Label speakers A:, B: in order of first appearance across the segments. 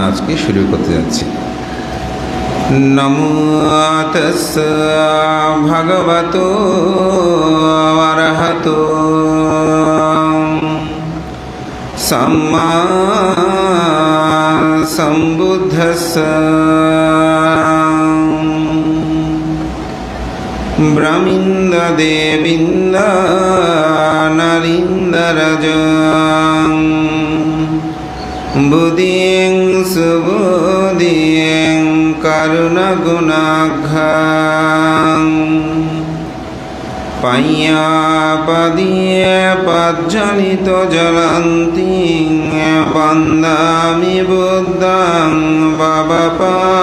A: আজকে শুরু করতে যাচ্ছি। নমো তাস্সা ভগবতো অরহতো সম্মা সম্বুদ্ধস্সা। ব্রহ্মিন্দ দেবিন্দ নরিন্দরজং বুদ্ধিং সুবুদ্ধিং করুণগুণাঘ্রাং পয়্যাপদিয়ে পজ্জনিত জ্বলন্তিং বন্দামি বুদ্ধং ভবপারতিন্নং।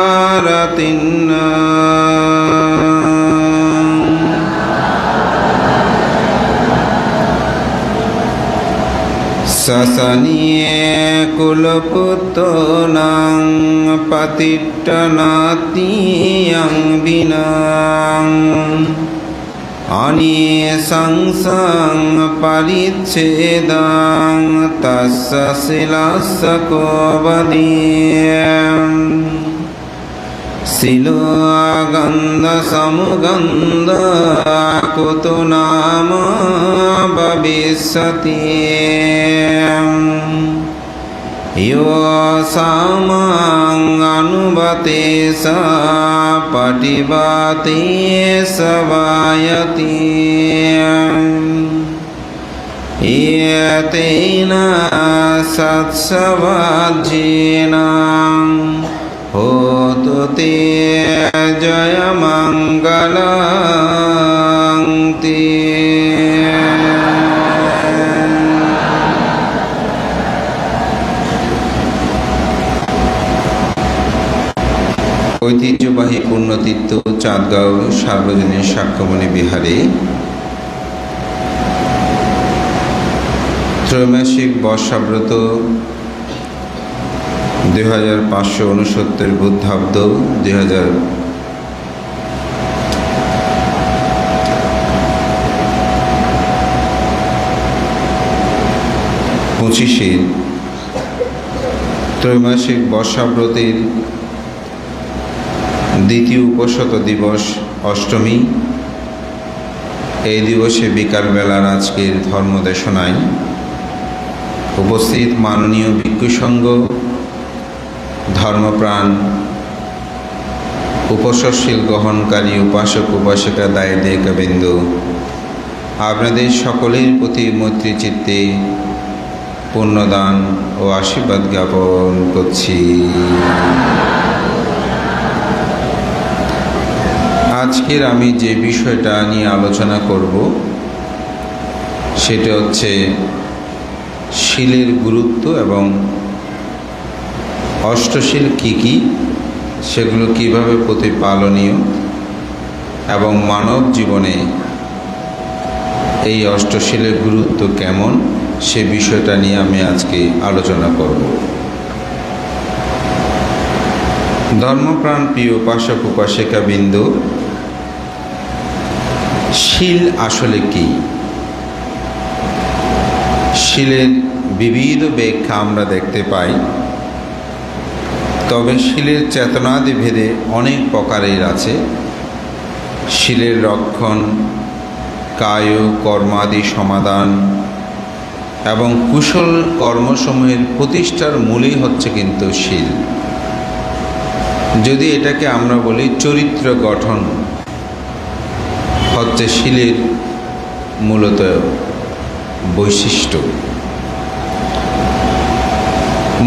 A: সসনিয়ে কুলপুত্তনাং পতিট্টনাতিয়ং বিনাং অনিশংসং পরিচ্ছেদং তস্য শিলস্য কো বদীয়ং। শিলগন্ধ সমগন্ধ কুতো নাম ভবিষ্যতি ইয়ো সামাং অনুবতে সা পটিবতে সবায়তি ইয়তেন সৎসভাজ্যেন হোতু তে জয়মঙ্গলং তে। ঐতিহ্যবাহী পুণ্যতীর্থ চাঁদগাঁও সার্বজনীন সাক্ষ্যমণি বিহারে ত্রৈমাসিক বর্ষাব্রত 2569 বুদ্ধাব্দ 2025 ত্রৈমাসিক বর্ষাব্রতের দ্বিতীয় উপশত দিবস অষ্টমী। এই দিবসে বিকালবেলার আজকের ধর্মদেশনায় উপস্থিত মাননীয় ভিক্ষুসংঘ, ধর্মপ্রাণ, উপসশীল গ্রহণকারী উপাসক উপাসিকা দায়ী দেহিকাবৃন্দ, আপনাদের সকলের প্রতি মৈত্রী চিত্তে পুণ্যদান ও আশীর্বাদ জ্ঞাপন করছি। আজকের আমি যে বিষয়টা নিয়ে আলোচনা করব সেটা হচ্ছে শীলের গুরুত্ব এবং অষ্টশীল কী কী, সেগুলো কীভাবে প্রতিপালনীয় এবং মানব জীবনে এই অষ্টশীলের গুরুত্ব কেমন, সে বিষয়টা নিয়ে আমি আজকে আলোচনা করব। ধর্মপ্রাণ প্রিয় উপাসক উপাসিকাবৃন্দ, শীল আসলে কি? শীলের বিবিধ ব্যাখ্যা আমরা দেখতে পাই, তবে শীলের চেতনাদি ভেদে অনেক প্রকারের আছে। শীলের রক্ষণ, কায় কর্মাদি সমাধান এবং কুশল কর্মসমূহের প্রতিষ্ঠার মূলই হচ্ছে কিন্তু শীল। যদি এটাকে আমরা বলি চরিত্র গঠন, হচ্ছে শীলের মূলত বৈশিষ্ট্য।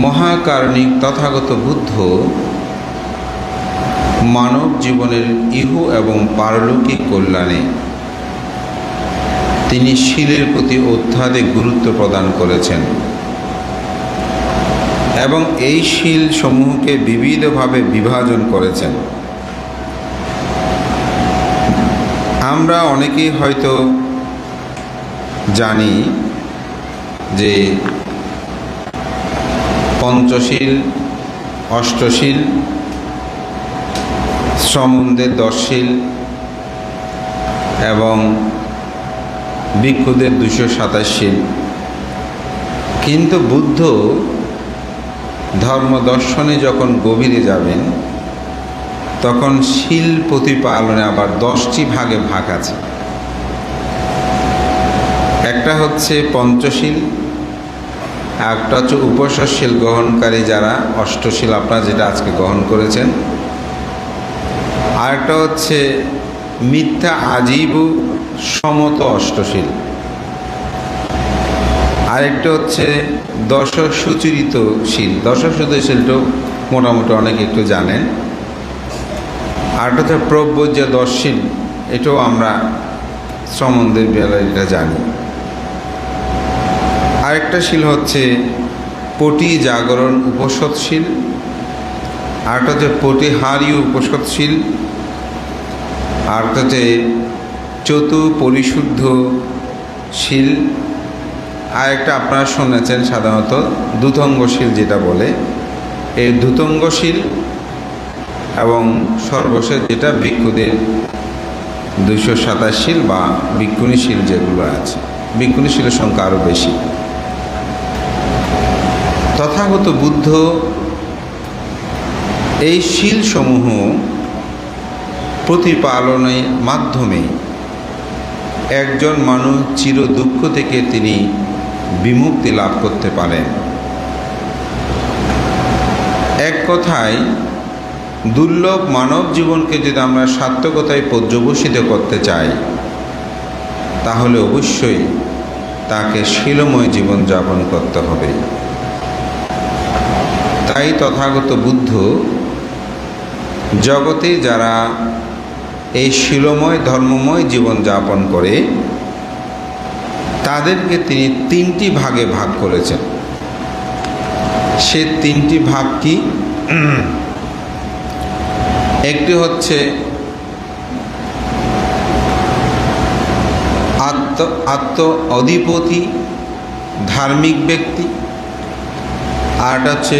A: মহাকারণিক তথাগত বুদ্ধ মানব জীবনের ইহ এবং পারলৌকিক কল্যাণে তিনি শীলের প্রতি অত্যাধিক গুরুত্ব প্রদান করেছেন এবং এই শীল সমূহকে বিবিধভাবে বিভাজন করেছেন। আমরা অনেকেই হয়তো জানি যে পঞ্চশীল, অষ্টশীল, শ্রমণদের 10 শীল এবং ভিক্ষুদের 227 শীল। কিন্তু বুদ্ধ ধর্ম দর্শনে যখন গভীরে যাবেন তখন শীল প্রতিপালনে আবার 10টি ভাগে ভাগ আছে। একটা হচ্ছে পঞ্চশীল, একটা হচ্ছে উপসশীল গ্রহণকারী যারা, অষ্টশীল আপনারা যেটা আজকে গ্রহণ করেছেন। আরেকটা হচ্ছে মিথ্যা আজীবু সমত অষ্টশীল। আরেকটা হচ্ছে দশ সুচরিত শীল। দশ সুচরিতশীলটাও মোটামুটি অনেকে একটু জানেন। আরেকটা হচ্ছে প্রব্রজ্য দশশীল, এটাও আমরা সম্বন্ধের বেলায় এটা জানি। আরেকটা শীল হচ্ছে পটি জাগরণ উপসৎশীল, আরেকটা হচ্ছে পটিহারী উপসৎশীল, আরেকটা হচ্ছে চতু পরিশুদ্ধ শীল, আরেকটা আপনারা শুনেছেন সাধারণত দ্যুতঙ্গশীল যেটা বলে, এই দ্যুতঙ্গশীল, এবং সর্বশেষ যেটা ভিক্ষুদের 227 শীল বা ভিক্ষুণীশীল যেগুলো আছে। ভিক্ষুণীশীলের সংখ্যা আরও বেশি। তথাগত বুদ্ধ এই শীলসমূহ প্রতিপালনের মাধ্যমে একজন মানুষ চির দুঃখ থেকে তিনি বিমুক্তি লাভ করতে পারেন। এক কথায় দুর্লভ মানব জীবনকে যদি আমরা সার্থকতায় পর্যবসিত করতে চাই তাহলে অবশ্যই তাকে শীলময় জীবন যাপন করতে হবে। তাই তথাগত বুদ্ধ জগতে যারা এই শীলময় ধর্মময় জীবন যাপন করে তাদেরকে তিনি 3টি ভাগে ভাগ করেছেন। সে 3টি ভাগ কি? একটি হচ্ছে আত্ম অধিপতি ধার্মিক ব্যক্তি, আর হচ্ছে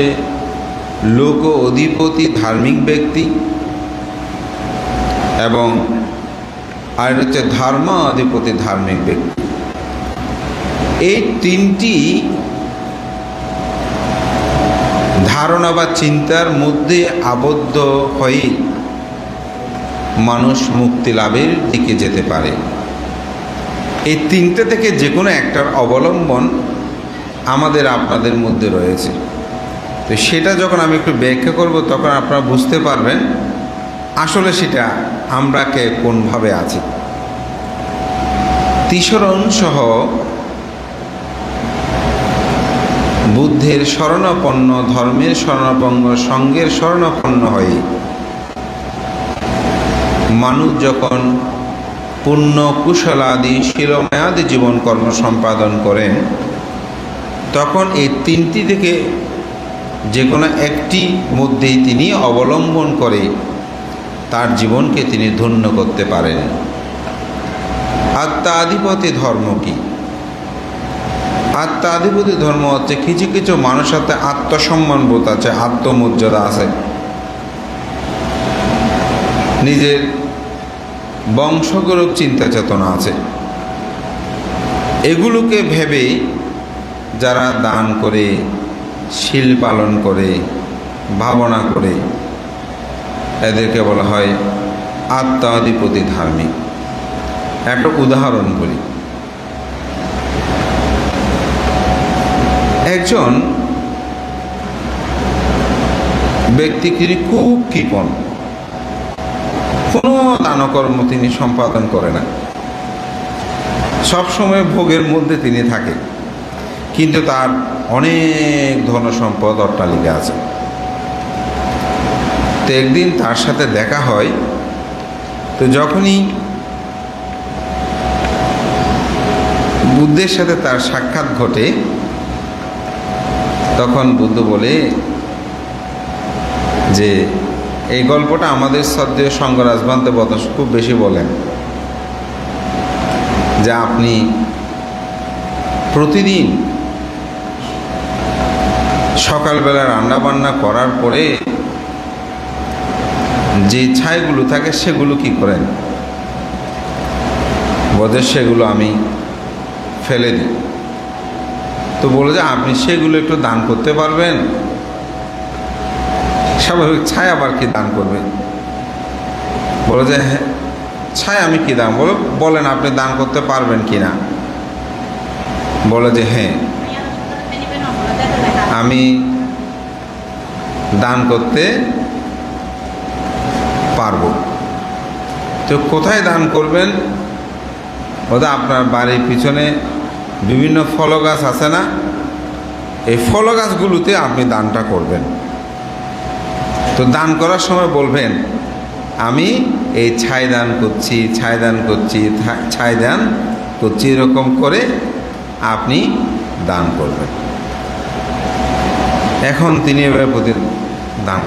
A: লোক অধিপতি ধার্মিক ব্যক্তি, এবং আর হচ্ছে ধর্ম অধিপতি ধার্মিক ব্যক্তি। এই 3টি ধারণা বা চিন্তার মধ্যে আবদ্ধ হয়ে মানুষ মুক্তি লাভের দিকে যেতে পারে। এই 3টে থেকে যে কোনো একটার অবলম্বন আমাদের আপনাদের মধ্যে রয়েছে। তো সেটা যখন আমি একটু ব্যাখ্যা করব তখন আপনারা বুঝতে পারবেন আসলে সেটা আমরা কে কোনভাবে আছি। তিসরণ সহ বুদ্ধের শরণাপন্ন, ধর্মের শরণাপন্ন, সঙ্গের শরণাপন্ন হয়ে মানুষ যখন পুণ্য কুশলাদি শীলময়াদি জীবন কর্ম সম্পাদন করেন তখন এই 3টি থেকে যে কোনো একটি মধ্যেই তিনি অবলম্বন করে তার জীবনকে তিনি ধন্য করতে পারেন। আত্মাধিপতি ধর্ম কি? আত্মাধিপতি ধর্ম হচ্ছে কিছু কিছু মানুষের সাথে আত্মসম্মান বোধ আছে, আত্মমর্যাদা আছে, নিজের বংশগৌরব চিন্তা চেতনা আছে। এগুলোকে ভেবে যারা দান করে, শীল পালন করে, ভাবনা করে, এদেরকে বলা হয় আত্মাধিপতি ধার্মিক। একটা উদাহরণ বলি। একজন ব্যক্তি তিনি খুব কৃপণ, কোনো দানকর্ম তিনি সম্পাদন করে না, সবসময় ভোগের মধ্যে তিনি থাকে, কিন্তু তার অনেক ধন সম্পদ অট্টালিকা আছে। তো একদিন তার সাথে দেখা হয়। তো যখনই বুদ্ধের সাথে তার সাক্ষাৎ ঘটে তখন বুদ্ধ বলে যে এই গল্পটা আমাদের শ্রদ্ধেয় সঙ্গরাজ ভান্তে খুব বেশি বলেন যে আপনি প্রতিদিন সকালবেলা রান্না বান্না করার পরে যে ছাইগুলো থাকে সেগুলো কি করেন? বোধে সেগুলো আমি ফেলে দিই। তো বলে যে আপনি সেগুলো একটু দান করতে পারবেন? স্বাভাবিক, ছাই আবার কি দান করবে? বলো যে হ্যাঁ, ছাই আমি কি দান, বলেন আপনি দান করতে পারবেন কি না? বলে যে হ্যাঁ, আমি দান করতে পারবো। তো কোথায় দান করবেন? ওটা আপনার বাড়ির পিছনে বিভিন্ন ফল গাছ আছে না, এই ফল গাছগুলোতে আপনি দানটা করবেন। তো দান করার সময় বলবেন আমি এই ছাই দান করছি, ছাই দান করছি, ছাই দান করছি, এরকম করে আপনি দান করবেন। এখন তিনি এবার প্রতি দান,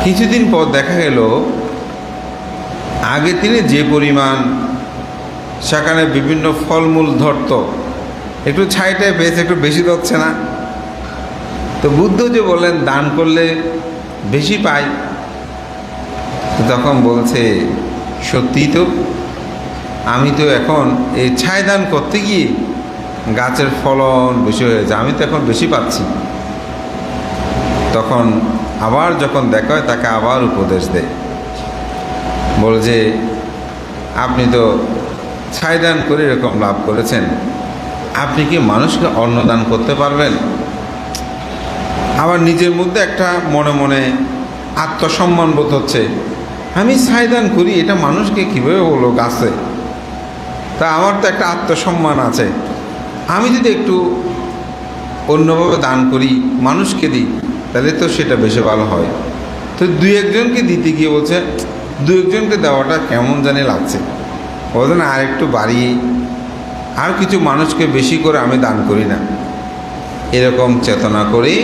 A: কিছুদিন পর দেখা গেল আগে তিনি যে পরিমাণ সেখানে বিভিন্ন ফলমূল ধরত, একটু ছাইটায় পেয়েছে, একটু বেশি ধরছে না। তো বুদ্ধ যে বললেন দান করলে বেশি পাই, তখন বলছে সত্যিই তো, আমি তো এখন এই ছাই দান করতে গিয়ে গাছের ফলন বেশি হয়েছে, আমি তো এখন বেশি পাচ্ছি। তখন আবার যখন দেখা হয় তাকে আবার উপদেশ দেয়, বলে যে আপনি তো ছাই দান করে এরকম লাভ করেছেন, আপনি কি মানুষকে অন্নদান করতে পারবেন? আবার নিজের মধ্যে একটা মনে মনে আত্মসম্মান বোধ হচ্ছে, আমি ছাই দান করি, এটা মানুষকে কীভাবে হলো গাছে, তা আমার তো একটা আত্মসম্মান আছে, আমি যদি একটু অন্যভাবে দান করি, মানুষকে দিই, তাহলে তো সেটা বেশি ভালো হয়। তো দুই একজনকে দিতে গিয়ে বলছে দুই একজনকে দেওয়াটা কেমন জানি লাগছে, বলছে না আর একটু বাড়িয়ে আর কিছু মানুষকে বেশি করে আমি দান করি না। এরকম চেতনা করেই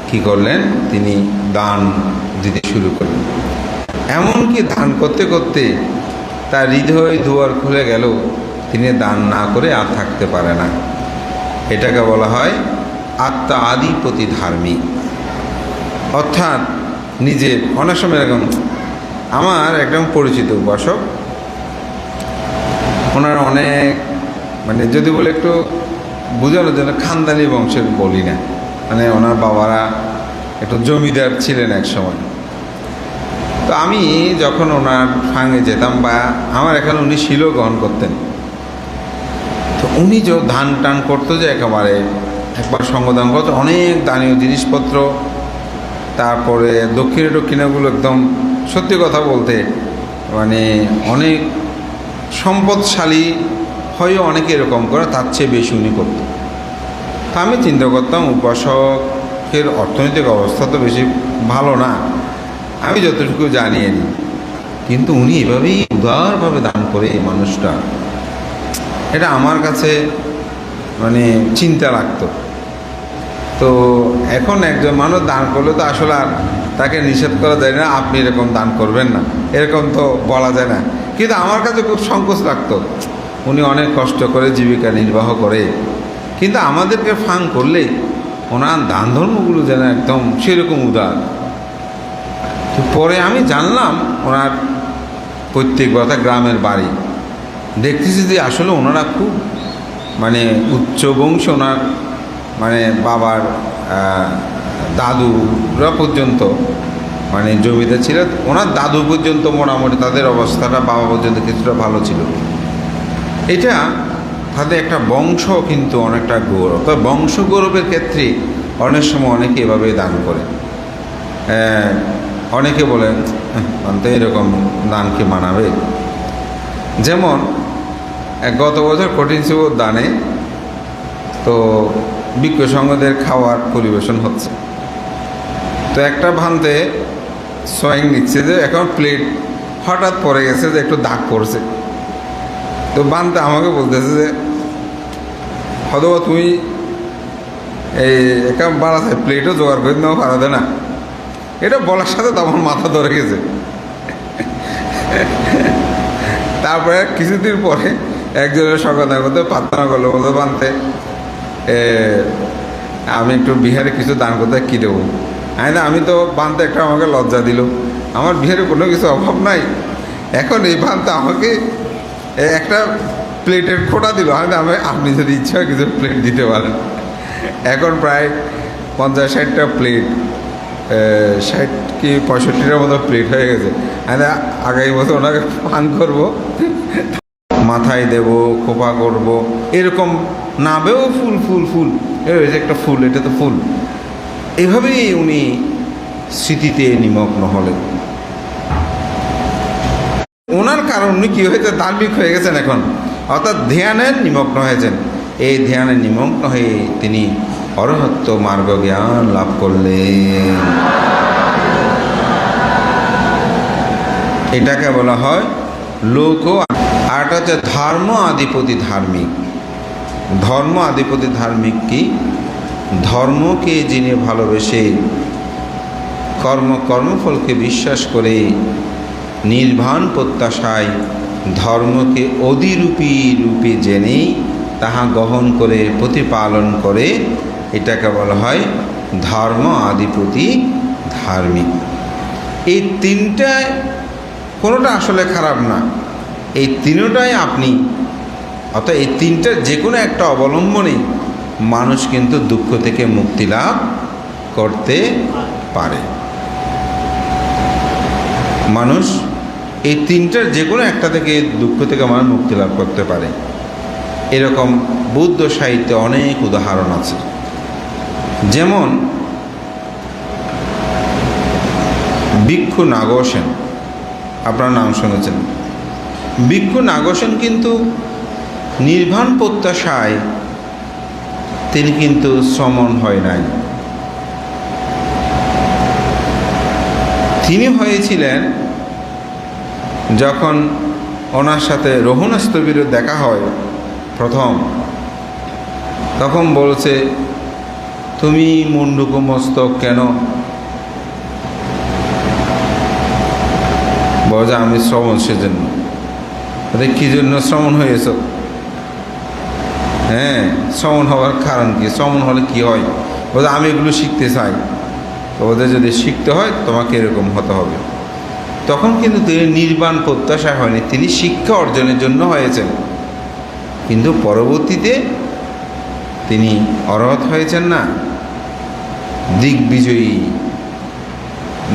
A: কী করলেন, তিনি দান দিতে শুরু করলেন। এমনকি দান করতে করতে তার হৃদয় দুয়ার খুলে গেল, তিনি দান না করে আর থাকতে পারে না। এটাকে বলা হয় আত্মা আদিপতি ধার্মিক। অর্থাৎ নিজের অনেক সময় এরকম, আমার একদম পরিচিত উপাসক, ওনার অনেক মানে যদি বলে একটু বোঝানোর জন্য খানদানি বংশের বলি না, মানে ওনার বাবারা একটু জমিদার ছিলেন এক সময়। তো আমি যখন ওনার সঙ্গে যেতাম বা আমার এখানে উনি শিল গ্রহণ করতেন, তো উনি যে ধান টান করতো যে একেবারে একবার সঙ্গদান করতো, অনেক দানীয় জিনিসপত্র, তারপরে দক্ষিণাগুলো একদম সত্যি কথা বলতে মানে অনেক সম্পদশালী হয়েও অনেকে এরকম করে, তার চেয়ে বেশি উনি করতো। তা আমি চিন্তা করতাম উপাসকের অর্থনৈতিক অবস্থা তো বেশি ভালো না, আমি যতটুকু জানিয়ে নিই, কিন্তু উনি এভাবেই উদারভাবে দান করে এই মানুষটা, এটা আমার কাছে মানে চিন্তা লাগতো। তো এখন একজন মানুষ দান করলে তো আসলে আর তাকে নিষেধ করা যায় না, আপনি এরকম দান করবেন না, এরকম তো বলা যায় না। কিন্তু আমার কাছে খুব সংকোচ লাগতো, উনি অনেক কষ্ট করে জীবিকা নির্বাহ করে, কিন্তু আমাদেরকে ফাং করলে ওনার দান ধর্মগুলো যেন একদম সেরকম উদার। তো পরে আমি জানলাম ওনার প্রত্যেক কথা গ্রামের বাড়ি, দেখতেছি যে আসলে ওনারা খুব মানে উচ্চ বংশ, ওনার মানে বাবার দাদুরা পর্যন্ত মানে জমিদার ছিল, ওনার দাদু পর্যন্ত মোটামুটি তাদের অবস্থাটা বাবা পর্যন্ত কিছুটা ভালো ছিল। এটা তাদের একটা বংশ কিন্তু অনেকটা গৌরব। তবে বংশ গৌরবের ক্ষেত্রে অনেক সময় অনেকে এভাবে দান করে। অনেকে বলেন তো এরকম দান কি মানাবে? যেমন গত বছর কঠিন শিবর দানে তো বিজ্ঞ সংঘদের খাওয়ার পরিবেশন হচ্ছে, তো একটা ভান্তে সোয়িং নিচ্ছে যে এখন প্লেট হঠাৎ পড়ে গেছে, যে একটু দাগ পড়ছে। তো বানতে আমাকে বলতেছে যে হয়তো তুমি এই একটা বাড়াছে প্লেটও জোগাড় করে নেওয়া পারা না। এটা বলার সাথে তো আমার মাথা ধরে গেছে। তারপরে কিছুদিন পরে একজনের সঙ্গে করতে প্রার্থনা করলো, বলতে বানতে আমি একটু বিহারে কিছু দান করতে কী দেবো। আমি তো বানতে একটা আমাকে লজ্জা দিল, আমার বিহারে কোনো কিছু অভাব নাই, এখন এই বানতে আমাকে একটা প্লেটের খোটা দিল। আমি আপনি যদি ইচ্ছা হয় কিছু প্লেট দিতে পারেন। এখন প্রায় 50-60টা প্লেট 60 কি 65টার মতো প্লেট হয়ে গেছে। আমি আগামী বছর ওনাকে পান করবো, মাথায় দেব, খোপা করব, এরকম নাবেও ফুল ফুল ফুল, এই যে একটা ফুল, এটা তো ফুল। এভাবেই উনি স্মৃতিতে নিমগ্ন হলেন। ওনার কারণ উনি কী হয়েছে, ধার্মিক হয়ে গেছেন এখন, অর্থাৎ ধ্যানের নিমগ্ন হয়েছেন। এই ধ্যানে নিমগ্ন হয়ে তিনি অরহত্ব মার্গ জ্ঞান লাভ করলেন। এটাকে বলা হয় লোক। আর এটা হচ্ছে ধর্ম আধিপতি ধার্মিক। ধর্ম আধিপতি ধার্মিক কি? ধর্মকে যিনি ভালোবেসে কর্মফলকে বিশ্বাস করে নির্বাণ প্রত্যাশায় ধর্মকে অধিরূপী রূপে জেনে তাহা গ্রহণ করে প্রতিপালন করে, এটাকে বলা হয় ধর্ম আধিপতি ধার্মিক। এই তিনটায় কোনোটা আসলে খারাপ না, এই তিনটাই আপনি, অর্থাৎ এই তিনটার যে কোনো একটা অবলম্বনে মানুষ কিন্তু দুঃখ থেকে মুক্তি লাভ করতে পারে। মানুষ এই তিনটার যে কোনো একটা থেকে দুঃখ থেকে মানুষ মুক্তি লাভ করতে পারে। এরকম বৌদ্ধ সাহিত্যে অনেক উদাহরণ আছে। যেমন ভিক্ষু নাগসেন, আপনার নাম শুনেছেন। ভিক্ষু নাগসেন কিন্তু নির্বাণ প্রত্যাশায় তিনি কিন্তু শ্রমণ হয় নাই। তিনি হয়েছিলেন যখন ওনার সাথে রঘুনাথস্থবির দেখা হয় প্রথম, তখন বলছে, তুমি মুন্ডুক মস্তক কেন? বলছে আমি শ্রমণ, সেজন্য। কী জন্য শ্রমণ হয়েছ? হ্যাঁ, শ্রমণ হওয়ার কারণ কি? শ্রমণ হলে কি হয়? বলছে আমি এগুলো শিখতে চাই। তো ওদের যদি শিখতে হয় তোমাকে এরকম হতে হবে। তখন কিন্তু তিনি নির্বাণ প্রত্যাশা হয়নি, তিনি শিক্ষা অর্জনের জন্য হয়েছেন। কিন্তু পরবর্তীতে তিনি অরহত হয়েছেন না, দিগ্বিজয়ী,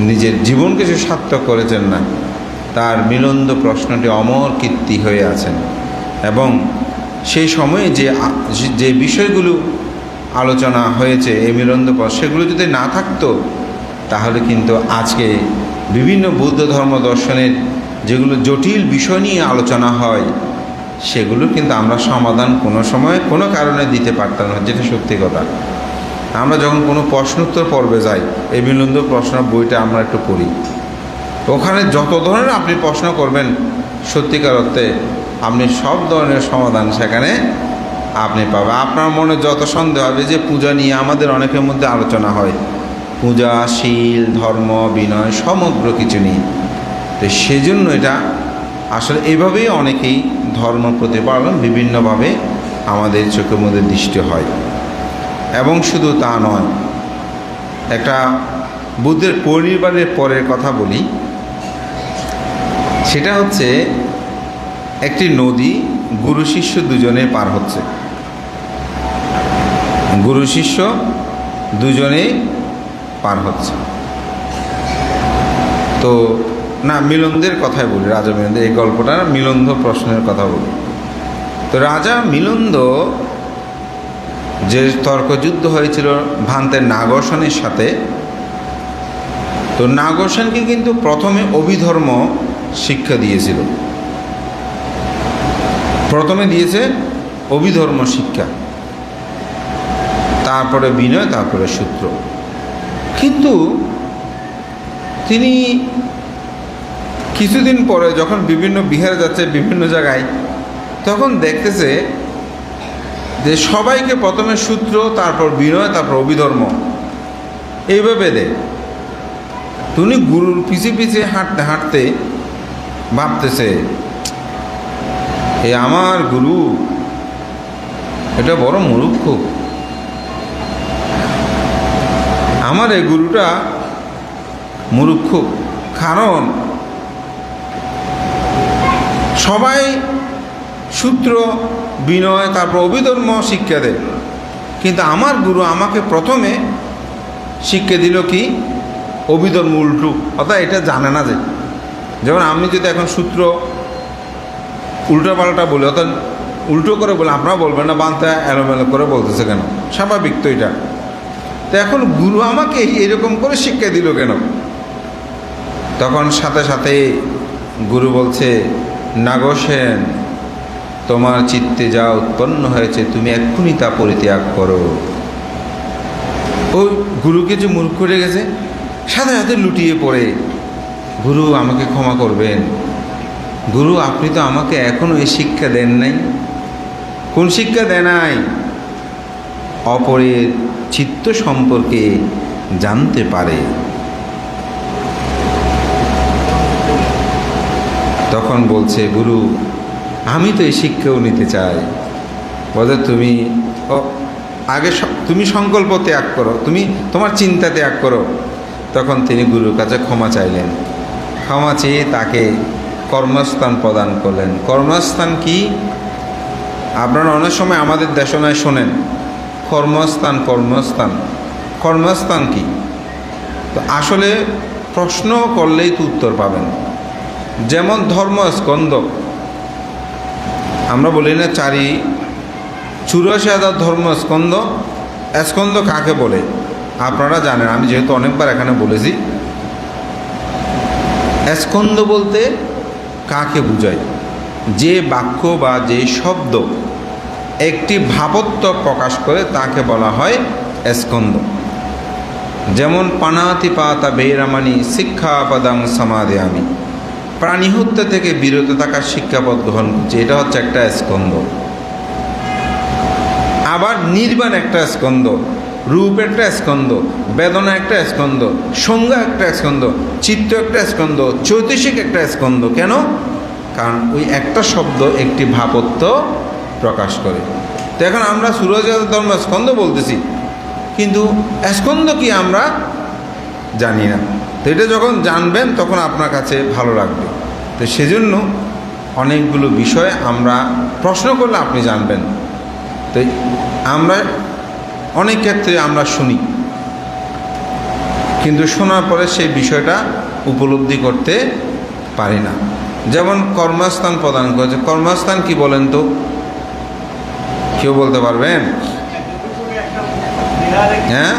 A: নিজের জীবনকে সে সার্থক করেছেন না। তার মিলন্দ প্রশ্নটি অমর কীর্তি হয়ে আছেন। এবং সেই সময়ে যে বিষয়গুলো আলোচনা হয়েছে এই মিলন্দ প্রশ্ন, সেগুলো যদি না থাকতো তাহলে কিন্তু আজকে বিভিন্ন বৌদ্ধ ধর্ম দর্শনের যেগুলো জটিল বিষয় নিয়ে আলোচনা হয় সেগুলো কিন্তু আমরা সমাধান কোনো সময় কোনো কারণে দিতে পারতাম না, যেটা সত্যি কথা। আমরা যখন কোনো প্রশ্নোত্তর পর্বে যাই, এই মিলন্দ প্রশ্ন বইটা আমরা একটু পড়ি, ওখানে যত ধরনের আপনি প্রশ্ন করবেন সত্যিকার অর্থে আপনি সব ধরনের সমাধান সেখানে আপনি পাবেন। আপনার মনে যত সন্দেহ হবে, যে পূজা নিয়ে আমাদের অনেকের মধ্যে আলোচনা হয়, পূজা, শীল, ধর্ম, বিনয়, সমগ্র কিছু নিয়ে, তো সেজন্য এটা আসলে এইভাবেই অনেকেই ধর্ম প্রতিপালন বিভিন্নভাবে আমাদের চোখের মধ্যে দৃষ্টি হয়। এবং শুধু তা নয়, একটা বুদ্ধের পরিনির্বাণের পরের কথা বলি, সেটা হচ্ছে একটি নদী গুরু শিষ্য দুজনে পার হচ্ছে। গুরু শিষ্য দুজনেই পার হচ্ছে। তো না, মিলন্দের কথাই বলি, রাজা মিলন্দ, এই গল্পটা মিলন্দ প্রশ্নের কথা বলি। তো রাজা মিলন্দ যে তর্কযুদ্ধ হয়েছিল ভ্রান্তের নাগসেনের সাথে, তো নাগসেনকে কিন্তু প্রথমে অভিধর্ম শিক্ষা দিয়েছিল, প্রথমে দিয়েছে অভিধর্ম শিক্ষা, তারপরে বিনয়, তারপরে সূত্র। কিন্তু তিনি কিছুদিন পরে যখন বিভিন্ন বিহারে যাচ্ছে বিভিন্ন জায়গায়, তখন দেখতেছে যে সবাইকে প্রথমে সূত্র, তারপর বিনয়, তারপর অভিধর্ম এইভাবে দেয়। তিনি গুরুর পিছিয়ে পিছিয়ে হাঁটতে হাঁটতে ভাবতেছে, এই আমার গুরু এটা বড় মূর্খ, আমার এই গুরুটা মূর্খ। কারণ সবাই সূত্র, বিনয়, তারপর অভিধর্ম শিক্ষা দেয়, কিন্তু আমার গুরু আমাকে প্রথমে শিক্ষা দিল কি? অভিধর্ম উল্টো, অর্থাৎ এটা জানে না। যেমন আমি যদি এখন সূত্র উল্টোপাল্টা বলি, অর্থাৎ উল্টো করে বলে, আপনারা বলবেন না বান্তা এলোমেলো করে বলতেছে কেন, স্বাভাবিক তো এটা। তো এখন গুরু আমাকে এরকম করে শিক্ষা দিল কেন? তখন সাথে সাথে গুরু বলছে, নাগো সেন, তোমার চিত্তে যা উৎপন্ন হয়েছে তুমি এক্ষুনি তা পরিত্যাগ করো। ওই গুরুকে যে মূর্খ করে গেছে, সাথে সাথে লুটিয়ে পড়ে, গুরু আমাকে ক্ষমা করবেন, গুরু আপনি তো আমাকে এখনও এই শিক্ষা দেন নাই। কোন শিক্ষা দেন নাই? অপরের চিত্ত সম্পর্কে জানতে পারে। তখন বলছে, গুরু আমি তো এই শিক্ষাও নিতে চাই। বলে, তুমি আগে তুমি সংকল্প ত্যাগ করো, তুমি তোমার চিন্তা ত্যাগ করো। তখন তিনি গুরুর কাছে ক্ষমা চাইলেন। ক্ষমা চেয়ে তাকে কর্মস্থান প্রদান করলেন। কর্মস্থান কি? আপনারা অনেক সময় আমাদের দেশনায় শোনেন কর্মস্থান কর্মস্থান। কর্মস্থান কি? তো আসলে প্রশ্ন করলেই তো উত্তর পাবেন। যেমন ধর্মস্কন্ধ, আমরা বলি না 84,000 ধর্মস্কন্ধ। স্কন্ধ কাকে বলে আপনারা জানেন, আমি যেহেতু অনেকবার এখানে বলেছি। স্কন্ধ বলতে কাকে বোঝায়? যে বাক্য বা যে শব্দ একটি ভাবত্ব প্রকাশ করে তাকে বলা হয় স্কন্ধ। যেমন পানাতিপাতা বেরামানি শিক্ষাপদাং সমাদিয়ামি, প্রাণী হত্যা থেকে বিরত থাকার শিক্ষাপদ গ্রহণ করছে, এটা হচ্ছে একটা স্কন্ধ। আবার নির্বাণ একটা স্কন্ধ, রূপ একটা স্কন্ধ, বেদনা একটা স্কন্ধ, সংজ্ঞা একটা স্কন্ধ, চিত্ত একটা স্কন্ধ, চৈতসিক একটা স্কন্ধ। কেন? কারণ ওই একটা শব্দ একটি ভাবত্ব প্রকাশ করে। তো এখন আমরা সুরজাত ধর্ম স্কন্ধ বলতেছি, কিন্তু স্কন্ধ কি আমরা জানি না। তো এটা যখন জানবেন তখন আপনার কাছে ভালো লাগবে। তো সেজন্য অনেকগুলো বিষয় আমরা প্রশ্ন করলে আপনি জানবেন। তো আমরা অনেক ক্ষেত্রে আমরা শুনি, কিন্তু শোনার পরে সেই বিষয়টা উপলব্ধি করতে পারি না। যেমন কর্মস্থান প্রদান করেছে, কর্মস্থান কি বলেন তো? কেউ বলতে পারবেন? হ্যাঁ,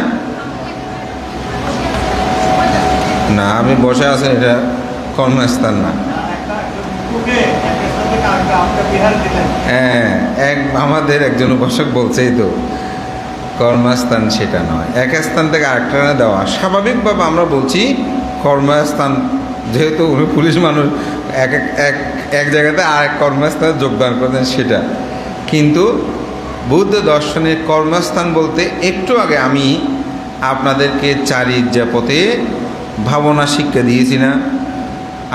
A: না, আমি বসে আছেন, এটা কর্মস্থান না। হ্যাঁ, আমাদের একজন উপাসক বলছেই তো কর্মস্থান সেটা নয়, এক স্থান থেকে আরেকটা দেওয়া। স্বাভাবিকভাবে আমরা বলছি কর্মস্থান, যেহেতু উনি পুলিশ মানুষ, এক জায়গাতে আরেক কর্মস্থানে যোগদান করতেন সেটা। কিন্তু বৌদ্ধ দর্শনের কর্মস্থান বলতে একটু আগে আমি আপনাদেরকে চারির্যাপতে ভাবনা শিক্ষা দিয়েছি না?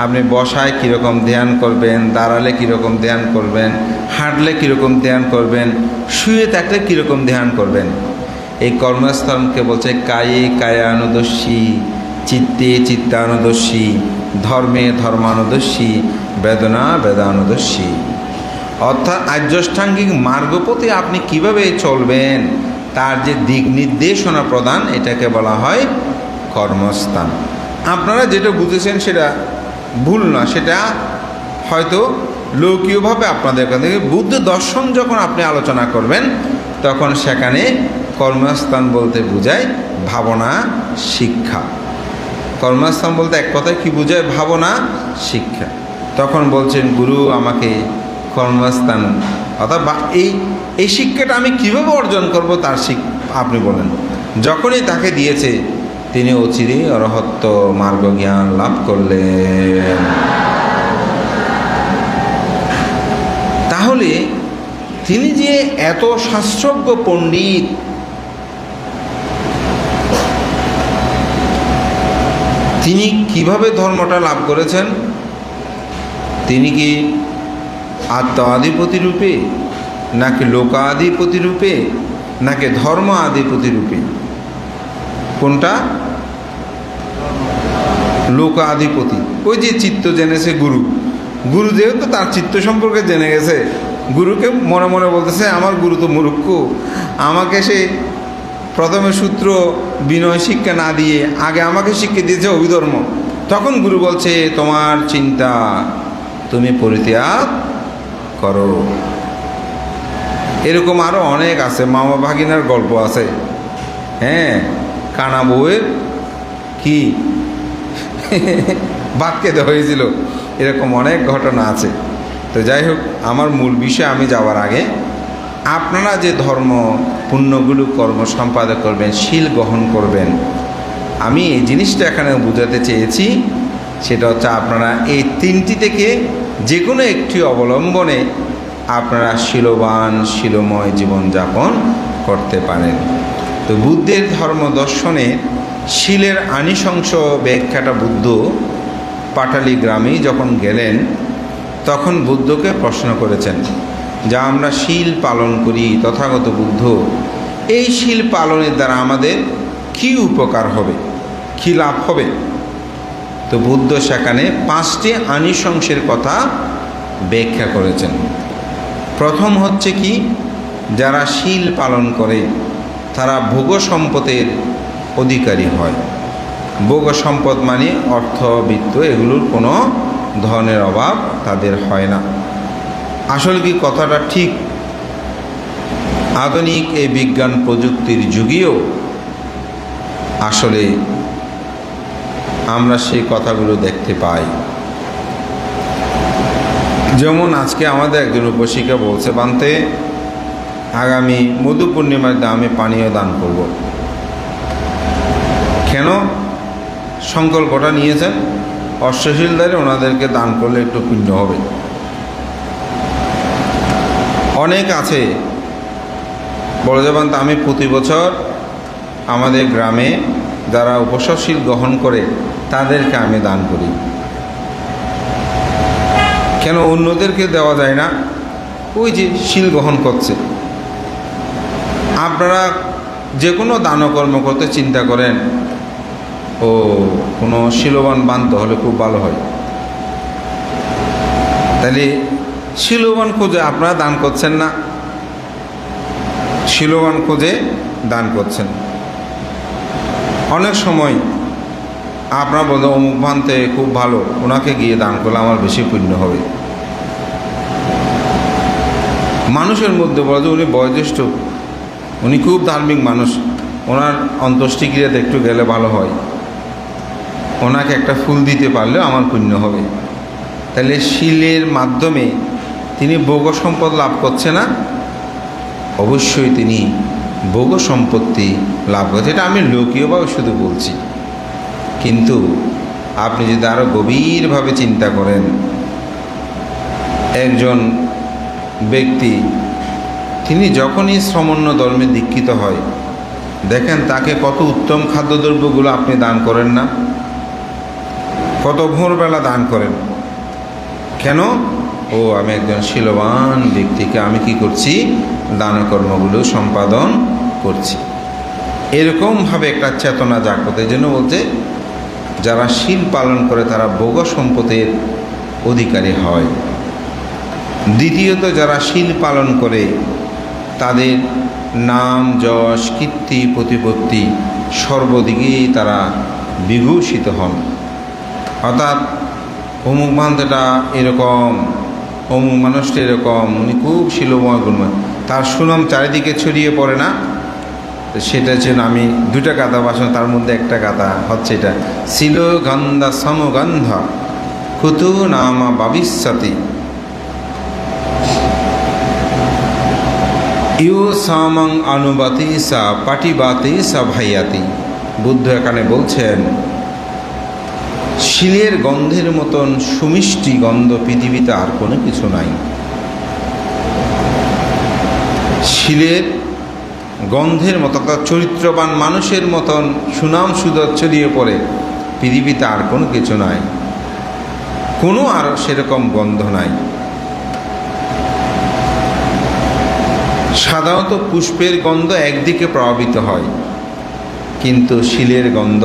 A: আপনি বসায় কীরকম ধ্যান করবেন, দাঁড়ালে কীরকম ধ্যান করবেন, হাঁটলে কীরকম ধ্যান করবেন, শুয়ে থাকলে কীরকম ধ্যান করবেন। এই কর্মস্থানকে বলছে কায়ে কায়ানুদর্শী, চিত্তে চিত্তানুদর্শী, ধর্মে ধর্মানুদর্শী, বেদনা বেদানুদর্শী। অর্থাৎ আর্যষ্টাঙ্গিক মার্গপথে আপনি কিভাবে চলবেন তার যে দিক নির্দেশনা প্রদান, এটাকে বলা হয় কর্মস্থান। আপনারা যেটা বুঝেছেন সেটা ভুল না, সেটা হয়তো লৌকিকভাবে আপনাদের কাছে। বুদ্ধ দর্শন যখন আপনি আলোচনা করবেন তখন সেখানে কর্মস্থান বলতে বোঝায় ভাবনা শিক্ষা। কর্মস্থান বলতে এক কথায় কি বোঝায়? ভাবনা শিক্ষা। তখন বলছেন, গুরু আমাকে কর্মস্থান, অর্থাৎ এই শিক্ষাটা আমি কীভাবে অর্জন করব তার আপনি বলেন। যখনই তাকে দিয়েছে তিনি অচিরেই অরহত্ব মার্গ জ্ঞান লাভ করলেন। তাহলে তিনি যে এত শাস্ত্রজ্ঞ পণ্ডিত, তিনি কিভাবে ধর্মটা লাভ করেছেন? তিনি কি আত্মাধিপতি রূপে, নাকি লোকাধিপতি রূপে, নাকি ধর্ম আধিপতি রূপে? কোনটা? লোকাধিপতি। ওই যে চিত্ত জেনেছে গুরু, গুরু যেহেতু তার চিত্ত সম্পর্কে জেনে গেছে, গুরুকে মনে মনে বলতেছে আমার গুরু তো মূর্খ, আমাকে সে প্রথমে সূত্র বিনয় শিক্ষা না দিয়ে আগে আমাকে শিক্ষা দিয়েছে অভিধর্ম। তখন গুরু বলছে তোমার চিন্তা তুমি পরিত্যাগ করো। এরকম আরও অনেক আছে, মামা ভাগিনার গল্প আছে। হ্যাঁ, কানা বউয়ের কি ভাত খেতে হয়েছিল, এরকম অনেক ঘটনা আছে। তো যাই হোক, আমার মূল বিষয় আমি যাওয়ার আগে আপনারা যে ধর্ম পুণ্যগুলো কর্ম সম্পাদন করবেন, শীল গ্রহণ করবেন, আমি এই জিনিসটা এখানে বোঝাতে চেয়েছি। সেটা হচ্ছে আপনারা এই তিনটি থেকে যে কোনো একটি অবলম্বনে আপনারা শীলবান শীলময় জীবনযাপন করতে পারেন। তো বুদ্ধের ধর্ম দর্শনে শীলের আনিশংস ব্যাখ্যাটা বুদ্ধ পাটালি গ্রামে যখন গেলেন তখন বুদ্ধকে প্রশ্ন করেছেন, যা আমরা শীল পালন করি তথাগত বুদ্ধ, এই শীল পালনের দ্বারা আমাদের কী উপকার হবে, কী লাভ হবে? তো বুদ্ধ সেখানে 5টি আনিশংসের কথা ব্যাখ্যা করেছেন। প্রথম হচ্ছে কি, যারা শীল পালন করে তারা ভোগ সম্পদের অধিকারী হয়। ভোগ সম্পদ মানে অর্থ বিত্ত, এগুলোর কোনো ধরনের অভাব তাদের হয় না। আসলে কি কথাটা ঠিক? আধুনিক এই বিজ্ঞান প্রযুক্তির যুগেও আসলে আমরা সেই কথাগুলো দেখতে পাই। যেমন আজকে আমাদের একজন উপশিক্ষা বলছে, বান্তে আগামী মধু পূর্ণিমার দিন আমি পানীয় দান করব। কেন সংকল্পটা নিয়েছেন? অষ্টশীলদারে ওনাদেরকে দান করলে একটু পুণ্য হবে। অনেক আছে বলে যাবেন, তা আমি প্রতি বছর আমাদের গ্রামে যারা উপশীল গ্রহণ করে তাদেরকে আমি দান করি। কেন অন্যদেরকে দেওয়া যায় না? ওই যে শীল গ্রহণ করছে। আপনারা যে কোনো দানকর্ম করতে চিন্তা করেন, ও কোনো শীলবান বানতে হলে খুব ভালো হয়। তাহলে শীলবান খুঁজে আপনারা দান করছেন না, শীলবান খুঁজে দান করছেন। অনেক সময় আপনারা বলতে অমুক ভান্তে খুব ভালো, ওনাকে গিয়ে দান করলে আমার বেশি পুণ্য হবে। মানুষের মধ্যে বলে যে উনি বয়োজ্যেষ্ঠ, উনি খুব ধার্মিক মানুষ, ওনার অন্ত্যেষ্টিক্রিয়াতে একটু গেলে ভালো হয়, ওনাকে একটা ফুল দিতে পারলেও আমার পুণ্য হবে। তাহলে শীলের মাধ্যমে তিনি ভোগ সম্পদ লাভ করছে না? অবশ্যই তিনি ভোগ সম্পত্তি লাভ করছে। এটা আমি লৌকিকভাবে শুধু বলছি, কিন্তু আপনি যদি আরও গভীরভাবে চিন্তা করেন, একজন ব্যক্তি তিনি যখনই শ্রমণ্য ধর্মে দীক্ষিত হয়, দেখেন তাকে কত উত্তম খাদ্যদ্রব্যগুলো আপনি দান করেন না? কত ভোরবেলা দান করেন। কেন? ও আমি একজন শীলবান ব্যক্তিকে আমি কি করছি? দানকর্মগুলো সম্পাদন করছি। এরকমভাবে একটা চেতনা জাগ্রত। এই জন্য বলতে, যারা শীল পালন করে তারা ভোগ সম্পদের অধিকারী হয়। দ্বিতীয়ত, যারা শীল পালন করে তাদের নাম যশ কীর্তি প্রতিপত্তি সর্বদিকেই তারা বিভূষিত হন। অর্থাৎ অমুক বান্ধটা এরকম, অমুক মানুষটা এরকম, উনি খুব শীলময় গুণময়, তার সুনাম চারিদিকে ছড়িয়ে পড়ে না? সেটা হচ্ছে, আমি 2টা গাথা বাসন, তার মধ্যে একটা গাথা হচ্ছে এটা, শিল গন্ধা সমগন্ধ কুতু নামা ভবিষ্যতি ইউ সামং অনুবাতি সা পাটিবাতি সা ভাইয়াতি। বুদ্ধ এখানে বলছেন, শিলের গন্ধের মতন সুমিষ্টি গন্ধ পৃথিবীতে আর কোনো কিছু নাই। শিলের গন্ধের মতো, অর্থাৎ চরিত্রবান মানুষের মতন সুনাম সুদর ছড়িয়ে পড়ে পৃথিবীতে আর কোনো কিছু নাই, কোনো আর সেরকম গন্ধ নাই। সাধারণত পুষ্পের গন্ধ একদিকে প্রভাবিত হয়, কিন্তু শিলের গন্ধ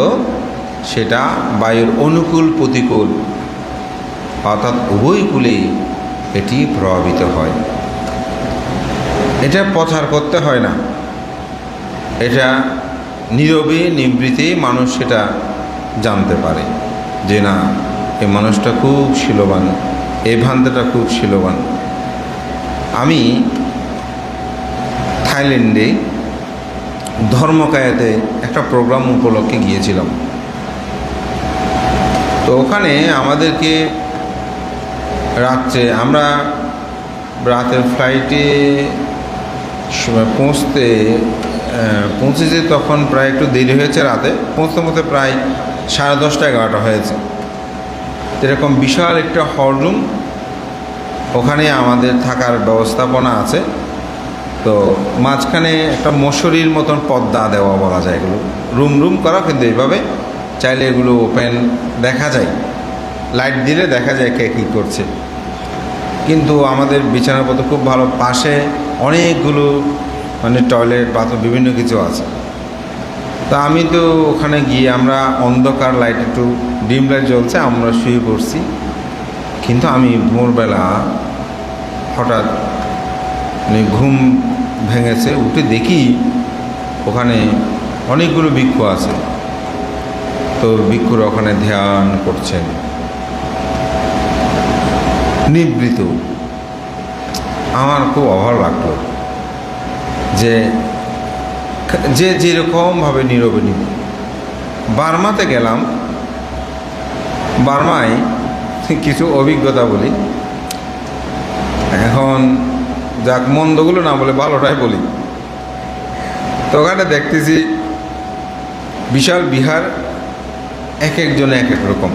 A: সেটা বায়ুর অনুকূল প্রতিকূল, অর্থাৎ উভয় কূলেই এটি প্রভাবিত হয়। এটা প্রচার করতে হয় না, এটা নীরবে নিবৃতে মানুষ সেটা জানতে পারে যে না, এই মানুষটা খুব শীলবান, এই ভান্তাটা খুব শীলবান। আমি থাইল্যান্ডে ধর্মকায়াতে একটা প্রোগ্রাম উপলক্ষে গিয়েছিলাম। তো ওখানে আমাদেরকে আমরা রাতের ফ্লাইটে পৌঁছেছে, তখন প্রায় একটু দেরি হয়েছে, রাতে পৌঁছতে প্রায় 10:30 11টা হয়েছে। এরকম বিশাল একটা হল রুম, ওখানে আমাদের থাকার ব্যবস্থাপনা আছে। তো মাঝখানে একটা মশারির মতন পর্দা দেওয়া বলা যায়, এগুলো রুম করা, কিন্তু এইভাবে চাইলে এগুলো ওপেন দেখা যায়, লাইট দিলে দেখা যায় কে কী করছে। কিন্তু আমাদের বিছানাপত্র খুব ভালো, পাশে অনেকগুলো মানে টয়লেট বাথরুম বিভিন্ন কিছু আছে। তা আমি তো ওখানে গিয়ে আমরা অন্ধকার, লাইট একটু ডিম লাইট জ্বলছে, আমরা শুয়ে পড়ছি। কিন্তু আমি ভোরবেলা হঠাৎ মানে ঘুম ভেঙেছে, উঠে দেখি ওখানে অনেকগুলো ভিক্ষু আছে। তো ভিক্ষুরা ওখানে ধ্যান করছেন নিবৃত। আমার খুব অভাব লাগলো যে যেরকমভাবে নীরবে নিব। বার্মাতে গেলাম, বার্মায় কিছু অভিজ্ঞতা বলি। এখন যাক, মন্দগুলো না বলে ভালোটাই বলি। তো ওখানে দেখতেছি বিশাল বিহার, এক একজনে এক এক রকম।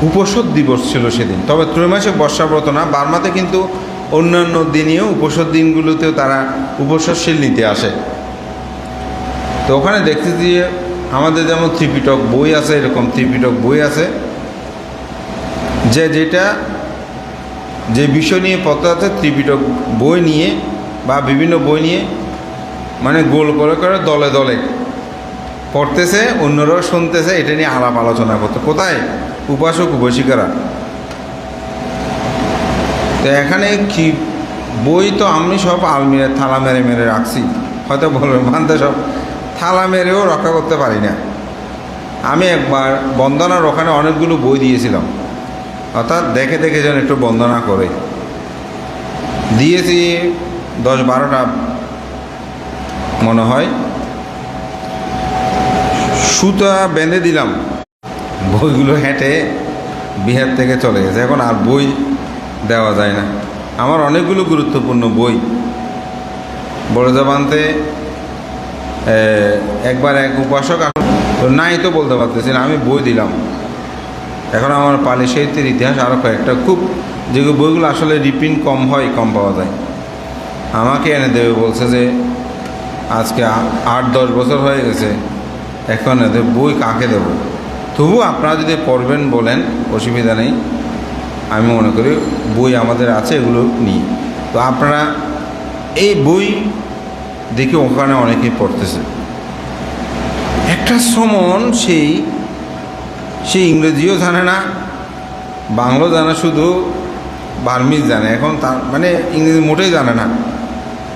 A: উপোষদ দিবস ছিল সেদিন, তবে ত্রৈমাসিক বর্ষাব্রত না। বার্মাতে কিন্তু অন্যান্য দিনেও উপোষদ দিনগুলোতেও তারা উপোষদশীল নিতে আসে। তো ওখানে দেখতেছি যে আমাদের যেমন ত্রিপিটক বই আছে, এরকম ত্রিপিটক বই আছে, যে বিষয় নিয়ে পড়তে আছে ত্রিপিটক বই নিয়ে বা বিভিন্ন বই নিয়ে মানে গোল করে করে দলে দলে পড়তেছে, অন্যরাও শুনতেছে, এটা নিয়ে আলাপ আলোচনা করতে। কোথায়? উপাসক উপাসিকারা। তো এখানে কি বই তো আমি সব আলমিরা থালা মেরে মেরে রাখছি, হয়তো বলবেন মানতে সব থালা মেরেও রক্ষা করতে পারি না। আমি একবার বন্দনার ওখানে অনেকগুলো বই দিয়েছিলাম, অর্থাৎ দেখে দেখে যেন একটু বন্দনা করে দিয়েছি, 10-12টা মনে হয়। সুতা বেঁধে দিলাম, বইগুলো হেঁটে বিহার থেকে চলে গেছে। এখন আর বই দেওয়া যায় না। আমার অনেকগুলো গুরুত্বপূর্ণ বই বড়জাবানতে একবার এক উপাসক তো নাই তো বলতে পারতেছি না, আমি বই দিলাম। এখন আমার পালি সাহিত্যের ইতিহাস আরও কয়েকটা, খুব যেগুলো বইগুলো আসলে রিপ্রিন্ট কম হয়, কম পাওয়া যায়, আমাকে এনে দেবে বলছে যে আজকে 8-10 বছর হয়ে গেছে, এখন এদের বই কাকে দেব। তবু আপনারা যদি পড়বেন বলেন অসুবিধা নেই, আমি মনে করি বই আমাদের আছে, এগুলো নিই। তো আপনারা এই বই দেখে ওখানে অনেকেই পড়তেছে। একটা সমন সেই ইংরেজিও জানে না, বাংলাও জানে, শুধু বার্মিজ জানে। এখন তার মানে ইংরেজি মোটেই জানে না।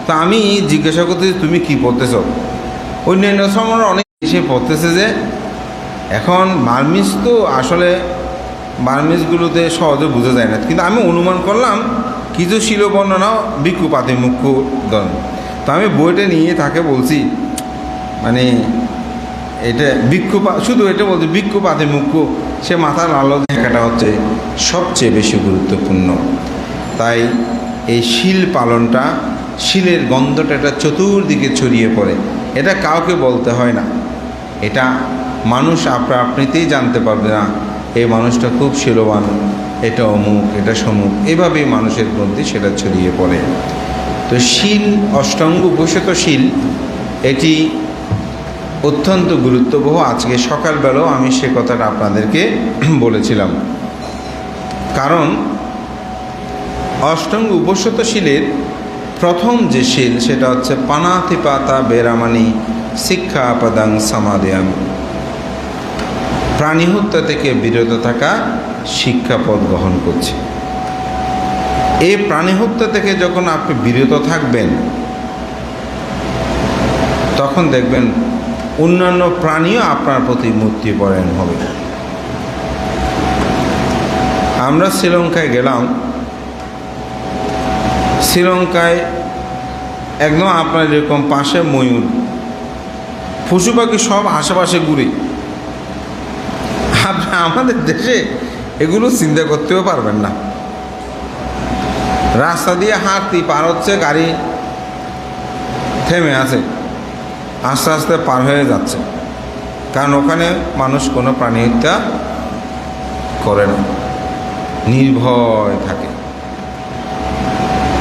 A: তো আমি জিজ্ঞাসা করতেছি তুমি কি পড়তেছ? অন্যান্য সময় অনেক এসে পড়তেছে যে এখন বার্মিজ তো আসলে বার্মিজগুলোতে সহজে বোঝা যায় না, কিন্তু আমি অনুমান করলাম কিছু শিল বর্ণনাও ভিক্ষু পাতি মুখ্য ধরন। তো আমি বইটা নিয়ে তাকে বলছি মানে এটা শুধু এটা বলছে ভিক্ষু পাতি মুখ্য। সে মাথার আলো দেখাটা হচ্ছে সবচেয়ে বেশি গুরুত্বপূর্ণ। তাই এই শিল পালনটা, শিলের গন্ধটা এটা চতুর্দিকে ছড়িয়ে পড়ে, এটা কাউকে বলতে হয় না, এটা মানুষ আপনিতেই জানতে পারবে না এই মানুষটা খুব শিলবান, এটা অমুক, এটা সমুক, এভাবেই মানুষের মধ্যে সেটা ছড়িয়ে পড়ে। তো শিল, অষ্টাঙ্গ উপোষিত শিল, এটি অত্যন্ত গুরুত্ববহ। আজকে সকালবেলাও আমি সে কথাটা আপনাদেরকে বলেছিলাম। কারণ অষ্টাঙ্গ উপোষিত শিলের প্রথম যে শিল সেটা হচ্ছে পানাতিপাতা বেরামানি শিক্ষাপদাং সমাধিয়াম, প্রাণী হত্যা থেকে বিরত থাকা শিক্ষাপদ গ্রহণ করছে। এই প্রাণী হত্যা থেকে যখন আপনি বিরত থাকবেন তখন দেখবেন অন্যান্য প্রাণীও আপনার প্রতি মৈত্রীপরায়ণ হবে। আমরা শ্রীলঙ্কায় গেলাম। শ্রীলঙ্কায় একদম আপনার এরকম পাশে ময়ূর, পশু পাখি সব আশেপাশে ঘুরে। আমাদের দেশে এগুলো চিন্তা করতেও পারবেন না। রাস্তা দিয়ে হাঁটতে পার হচ্ছে, গাড়ি থেমে আছে, আস্তে আস্তে পার হয়ে যাচ্ছে, কারণ ওখানে মানুষ কোনো প্রাণী হত্যা করে না, নির্ভয় থাকে।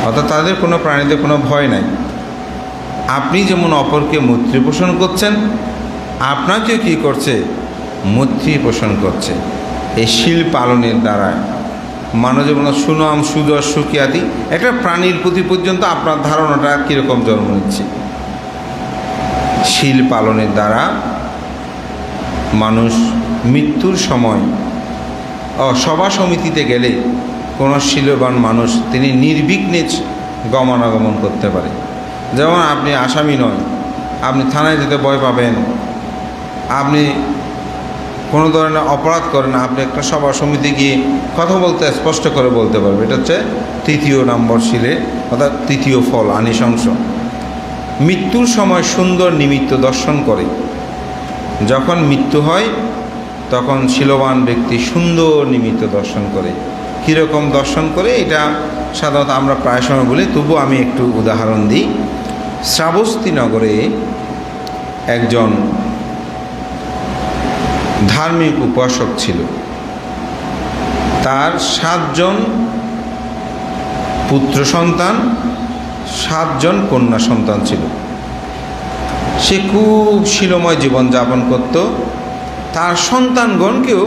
A: অর্থাৎ তাদের কোনো প্রাণীতে কোনো ভয় নাই। আপনি যেমন অপরকে মৈত্রী পোষণ করছেন, আপনাকেও কী করছে? মৈত্রী পোষণ করছে। এই শীল পালনের দ্বারা মানব জীবন সুনাম, সুযশ, সুখ্যাতি একটা প্রাণীর প্রতি পর্যন্ত আপনার ধারণাটা কীরকম জন্ম নিচ্ছে। শীল পালনের দ্বারা মানুষ মৃত্যুর সময় সভা সমিতিতে গেলে কোনো শীলবান মানুষ তিনি নির্বিঘ্নে গমনাগমন করতে পারে। যেমন আপনি আসামি নয়, আপনি থানায় যেতে ভয় পাবেন, আপনি কোনো ধরনের অপরাধ করেন, আপনি একটা সভা সমিতি গিয়ে কথা বলতে স্পষ্ট করে বলতে পারবে। এটা হচ্ছে তৃতীয় নম্বর শীলে, অর্থাৎ তৃতীয় ফল, আনিশংস। মৃত্যুর সময় সুন্দর নিমিত্ত দর্শন করে। যখন মৃত্যু হয় তখন শীলবান ব্যক্তি সুন্দর নিমিত্ত দর্শন করে। কীরকম দর্শন করে এটা সাধারণত আমরা প্রায় সময় বলি, তবু আমি একটু উদাহরণ দিই। শ্রাবস্তি নগরে একজন ধার্মিক উপাসক ছিল। তার 7 জন পুত্র সন্তান, 7 জন কন্যা সন্তান ছিল। সে খুব শীলময় জীবন যাপন করত। তার সন্তানগণকেও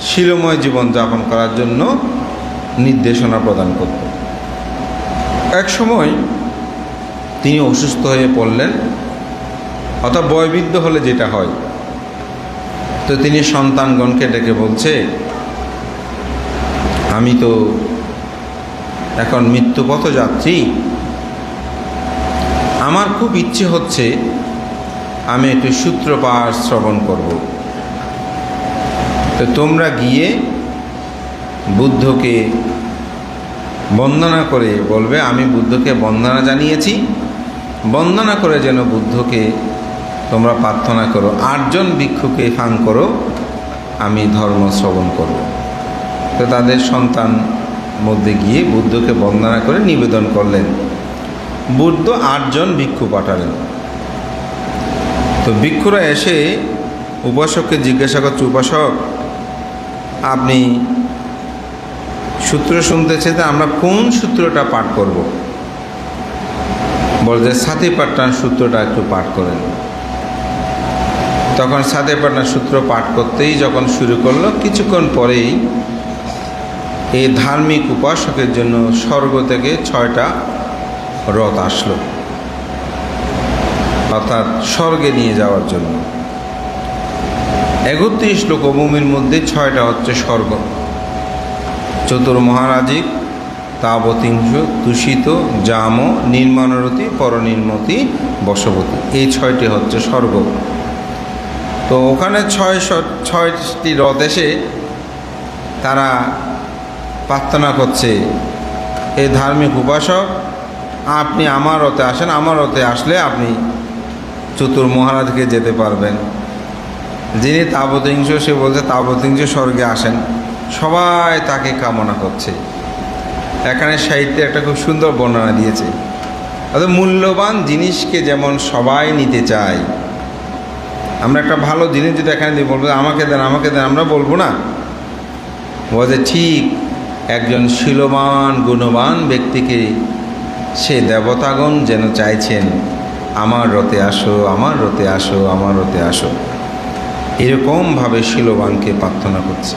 A: শীলময় জীবন যাপন করার জন্য নির্দেশনা প্রদান করত। এক সময় তিনি অসুস্থ হয়ে পড়লেন, অর্থাৎ বয়োবৃদ্ধ হলে যেটা হয়। তো তিনি সন্তানগণকে ডেকে বলছে, আমি তো এখন মৃত্যুপথ যাত্রী, আমার খুব ইচ্ছে হচ্ছে আমি একটু সূত্রপাঠ শ্রবণ করব। তো তোমরা গিয়ে বুদ্ধকে বন্দনা করে বলবে, আমি বুদ্ধকে বন্দনা জানিয়েছি, বন্দনা করে যেন বুদ্ধকে তোমরা প্রার্থনা করো, 8 জন ভিক্ষুকে ফাং করো, আমি ধর্ম শ্রবণ করব। তো তাদের সন্তান মধ্যে গিয়ে বুদ্ধকে বন্দনা করে নিবেদন করলেন। বুদ্ধ 8 জন ভিক্ষু পাঠালেন। তো ভিক্ষুরা এসে উপাসককে জিজ্ঞাসা করছে, উপাসক আপনি সূত্র শুনতেছে, তো আমরা কোন সূত্রটা পাঠ করব? বলে যে সাতিপাট্টান সূত্রটা একটু পাঠ করেন। তখন সাতিপাট্টান সূত্র পাঠ করতেই যখন শুরু করলো, কিছুক্ষণ পরেই এই ধার্মিক উপাসকের জন্য স্বর্গ থেকে 6টা রথ আসলো, অর্থাৎ স্বর্গে নিয়ে যাওয়ার জন্য। 31 লোকভূমির মধ্যে 6টা হচ্ছে স্বর্গ। চতুর্মহারাজিক, তাবতিংশ, তুষিত, জাম, নির্মাণরতি, পরনির্মতি, বশবতী, এই 6টি হচ্ছে স্বর্গ। তো ওখানে 6টি রথ এসে তারা প্রার্থনা করছে, এই ধার্মিক উপাসক আপনি আমার রথে আসেন, আমার রথে আসলে আপনি চতুর্মহারাজকে যেতে পারবেন। যিনি তাবতিংশ, সে বলছে তাবতিংশ স্বর্গে আসেন। সবাই তাকে কামনা করছে। এখানে সাহিত্যে একটা খুব সুন্দর বর্ণনা দিয়েছে, অর্থাৎ মূল্যবান জিনিসকে যেমন সবাই নিতে চায়, আমরা একটা ভালো জিনিস যদি এখানে দিয়ে বলবো আমাকে দেন, আমাকে দেন, আমরা বলবো না। বলছে ঠিক একজন শীলবান গুণবান ব্যক্তিকে সে দেবতাগণ যেন চাইছেন, আমার রথে আসো, আমার রথে আসো, আমার রথে আসো, এরকমভাবে শীলবানকে প্রার্থনা করছে।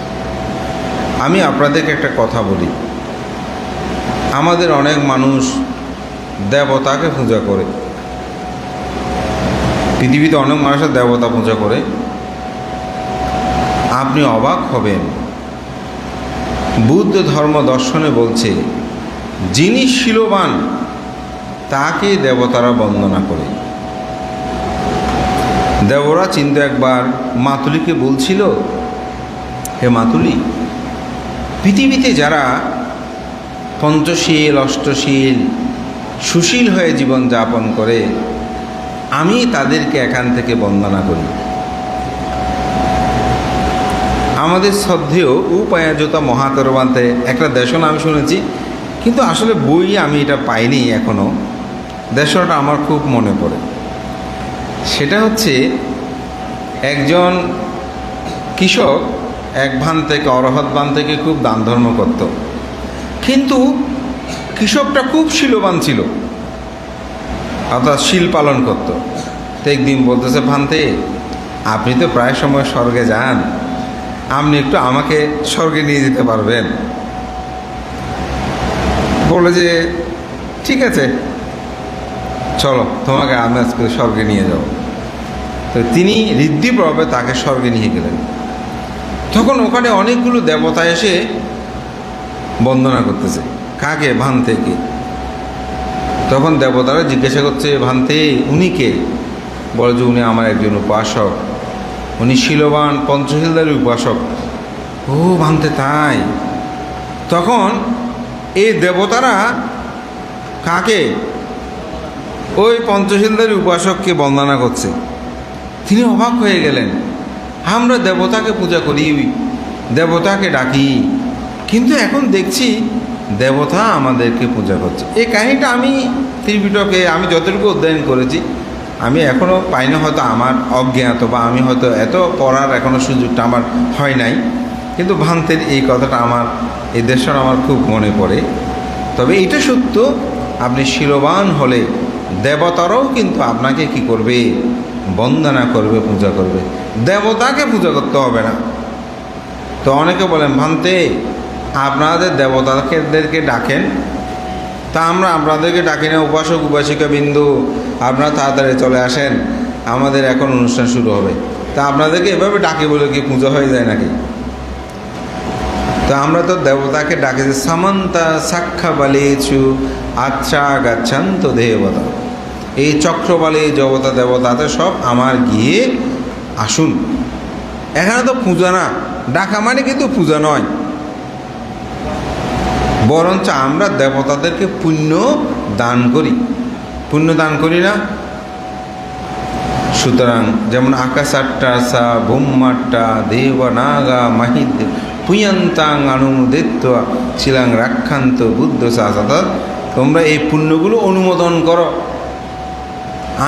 A: আমি আপনাদেরকে একটা কথা বলি, আমাদের অনেক মানুষ দেবতাকে পূজা করে, পৃথিবীতে অনেক মানুষের দেবতা পূজা করে। আপনি অবাক হবেন, বুদ্ধ ধর্ম দর্শনে বলছে যিনি শীলবান তাকে দেবতারা বন্দনা করে। দেবরা চিন্তা একবার মাতুলিকে বলছিল, হে মাতুলি, পৃথিবীতে যারা পঞ্চশীল অষ্টশীল সুশীল হয়ে জীবন যাপন করে, আমি তাদেরকে এখান থেকে বন্দনা করি। আমাদের শ্রদ্ধেয় উপায়াজতা মহাতরবান্তে একটা দেশও নাম শুনেছি, কিন্তু আসলে বই আমি এটা পাইনি এখনও। দেশটা আমার খুব মনে পড়ে। সেটা হচ্ছে একজন কৃষক এক ভান থেকে অরহৎ ভান থেকে খুব দান ধর্ম করত, কিন্তু কৃষকটা খুব শীলবান ছিল, অর্থাৎ শীল পালন করত। তো একদিন বলতেছে, ভান্তে, আপনি তো প্রায় সময় স্বর্গে যান, আপনি একটু আমাকে স্বর্গে নিয়ে যেতে পারবেন? বলে যে ঠিক আছে, চলো তোমাকে আমি আজকে স্বর্গে নিয়ে যাব। তো তিনি ঋদ্ধিপ্রভাবে তাকে স্বর্গে নিয়ে গেলেন। তখন ওখানে অনেকগুলো দেবতা এসে বন্দনা করতেছে। কাকে? ভান্তেকে। তখন দেবতারা জিজ্ঞাসা করছে, ভান্তে, উনি কে? বলে যে উনি আমার একজন উপাসক, উনি শীলবান পঞ্চশীলধারী উপাসক। ও ভান্তে, তাই? তখন এই দেবতারা কাকে? ওই পঞ্চশীলধারী উপাসককে বন্দনা করছে। তিনি অবাক হয়ে গেলেন। আমরা দেবতাকে পূজা করি, দেবতাকে ডাকি, কিন্তু এখন দেখছি দেবতা আমাদেরকে পূজা করছে। এই কাহিনীটা আমি ত্রিপিটকে আমি যতটুকু অধ্যয়ন করেছি, আমি এখনও পাইনি, হয়তো আমার অজ্ঞাত, বা আমি হয়তো এত পড়ার এখনও সুযোগটা আমার হয় নাই। কিন্তু ভান্তের এই কথাটা আমার, এই দেশটা আমার খুব মনে পড়ে। তবে এটা সত্য, আপনি শীলবান হলে দেবতারাও কিন্তু আপনাকে কি করবে? বন্দনা করবে, পূজা করবে। দেবতাকে পূজা করতে হবে না। তো অনেকে বলেন, ভান্তে, আপনাদের দেবতাদেরকে ডাকেন, তা আমরা আপনাদেরকে ডাকি না। উপাসক উপাসিকা বিন্দু, আপনারা তাড়াতাড়ি চলে আসেন, আমাদের এখন অনুষ্ঠান শুরু হবে। তা আপনাদেরকে এভাবে ডাকি বলে কি পূজা হয়ে যায় নাকি? তো আমরা তো দেবতাকে ডাকি যে সামন্তা সাক্ষা বালেছু আচ্ছা গাচ্ছান্ত দেবতা, এই চক্রবালী জগতা দেবতাতে সব আমার গিয়ে আসুন। এখানে তো পূজা না, ডাকা মানে কিন্তু পূজা নয়, বরঞ্চ আমরা দেবতাদেরকে পুণ্য দান করি। পুণ্য দান করি না? সুতরাং যেমন আকাশাট্টা ব্রহ্মাট্টা দেব নাগা মাহিদ পুয়ন্তাং অনুমোদিত শিলাং রাক্ষান্ত বুদ্ধ শাসত, তোমরা এই পুণ্যগুলো অনুমোদন করো।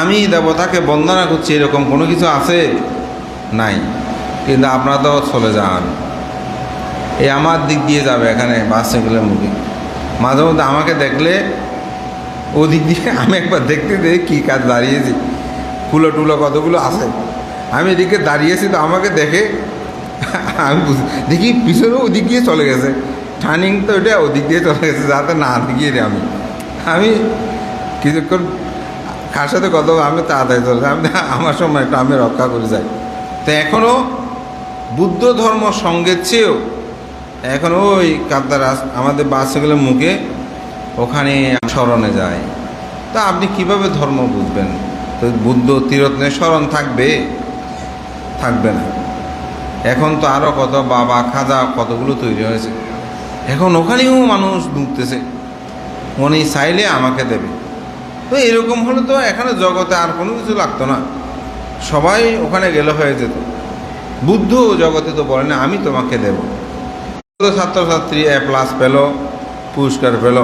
A: আমি দেবতাকে বন্দনা করছি, এরকম কোনো কিছু আছে নাই। কিন্তু আপনারা তো চলে যান, এই আমার দিক দিয়ে যাবে, এখানে বাস সাইকেলের মুখে মাঝে মধ্যে আমাকে দেখলে ওদিক দিয়ে আমি একবার দেখতে দেখি কী কাজ দাঁড়িয়েছি, ফুলো টুলো কতগুলো আছে, আমি এদিকে দাঁড়িয়েছি, তো আমাকে দেখে আমি দেখি পিছনেও ওদিক দিয়ে চলে গেছে, টার্নিং তো ওটা ওদিক দিয়ে চলে গেছে, যাতে না দেখিয়ে রে। আমি কিছুক্ষণ কার সাথে কত, আমি তাড়াতাড়ি চলে যাই, আমি আমার সময় একটু আমি রক্ষা করে যাই। তো এখনও বুদ্ধ ধর্ম সঙ্গের চেয়েও এখন ওই কাদ্দারাস আমাদের বাচ্চাগুলোর মুখে ওখানে স্মরণে যায়। তা আপনি কিভাবে ধর্ম বুঝবেন? তো বুদ্ধ তীরত্নের স্মরণ থাকবে? থাকবে না। এখন তো আরও কত বাবা খাজা কতগুলো তৈরি হয়েছে, এখন ওখানেও মানুষ ঢুকতেছে, উনি চাইলে আমাকে দেবে। তো এরকম হলে তো এখানে জগতে আর কোনো কিছু লাগতো না, সবাই ওখানে গেলে হয়ে যেত। বুদ্ধ জগতে তো বলে না আমি তোমাকে দেব। ছাত্রছাত্রী A+ পেল, পুরস্কার পেল,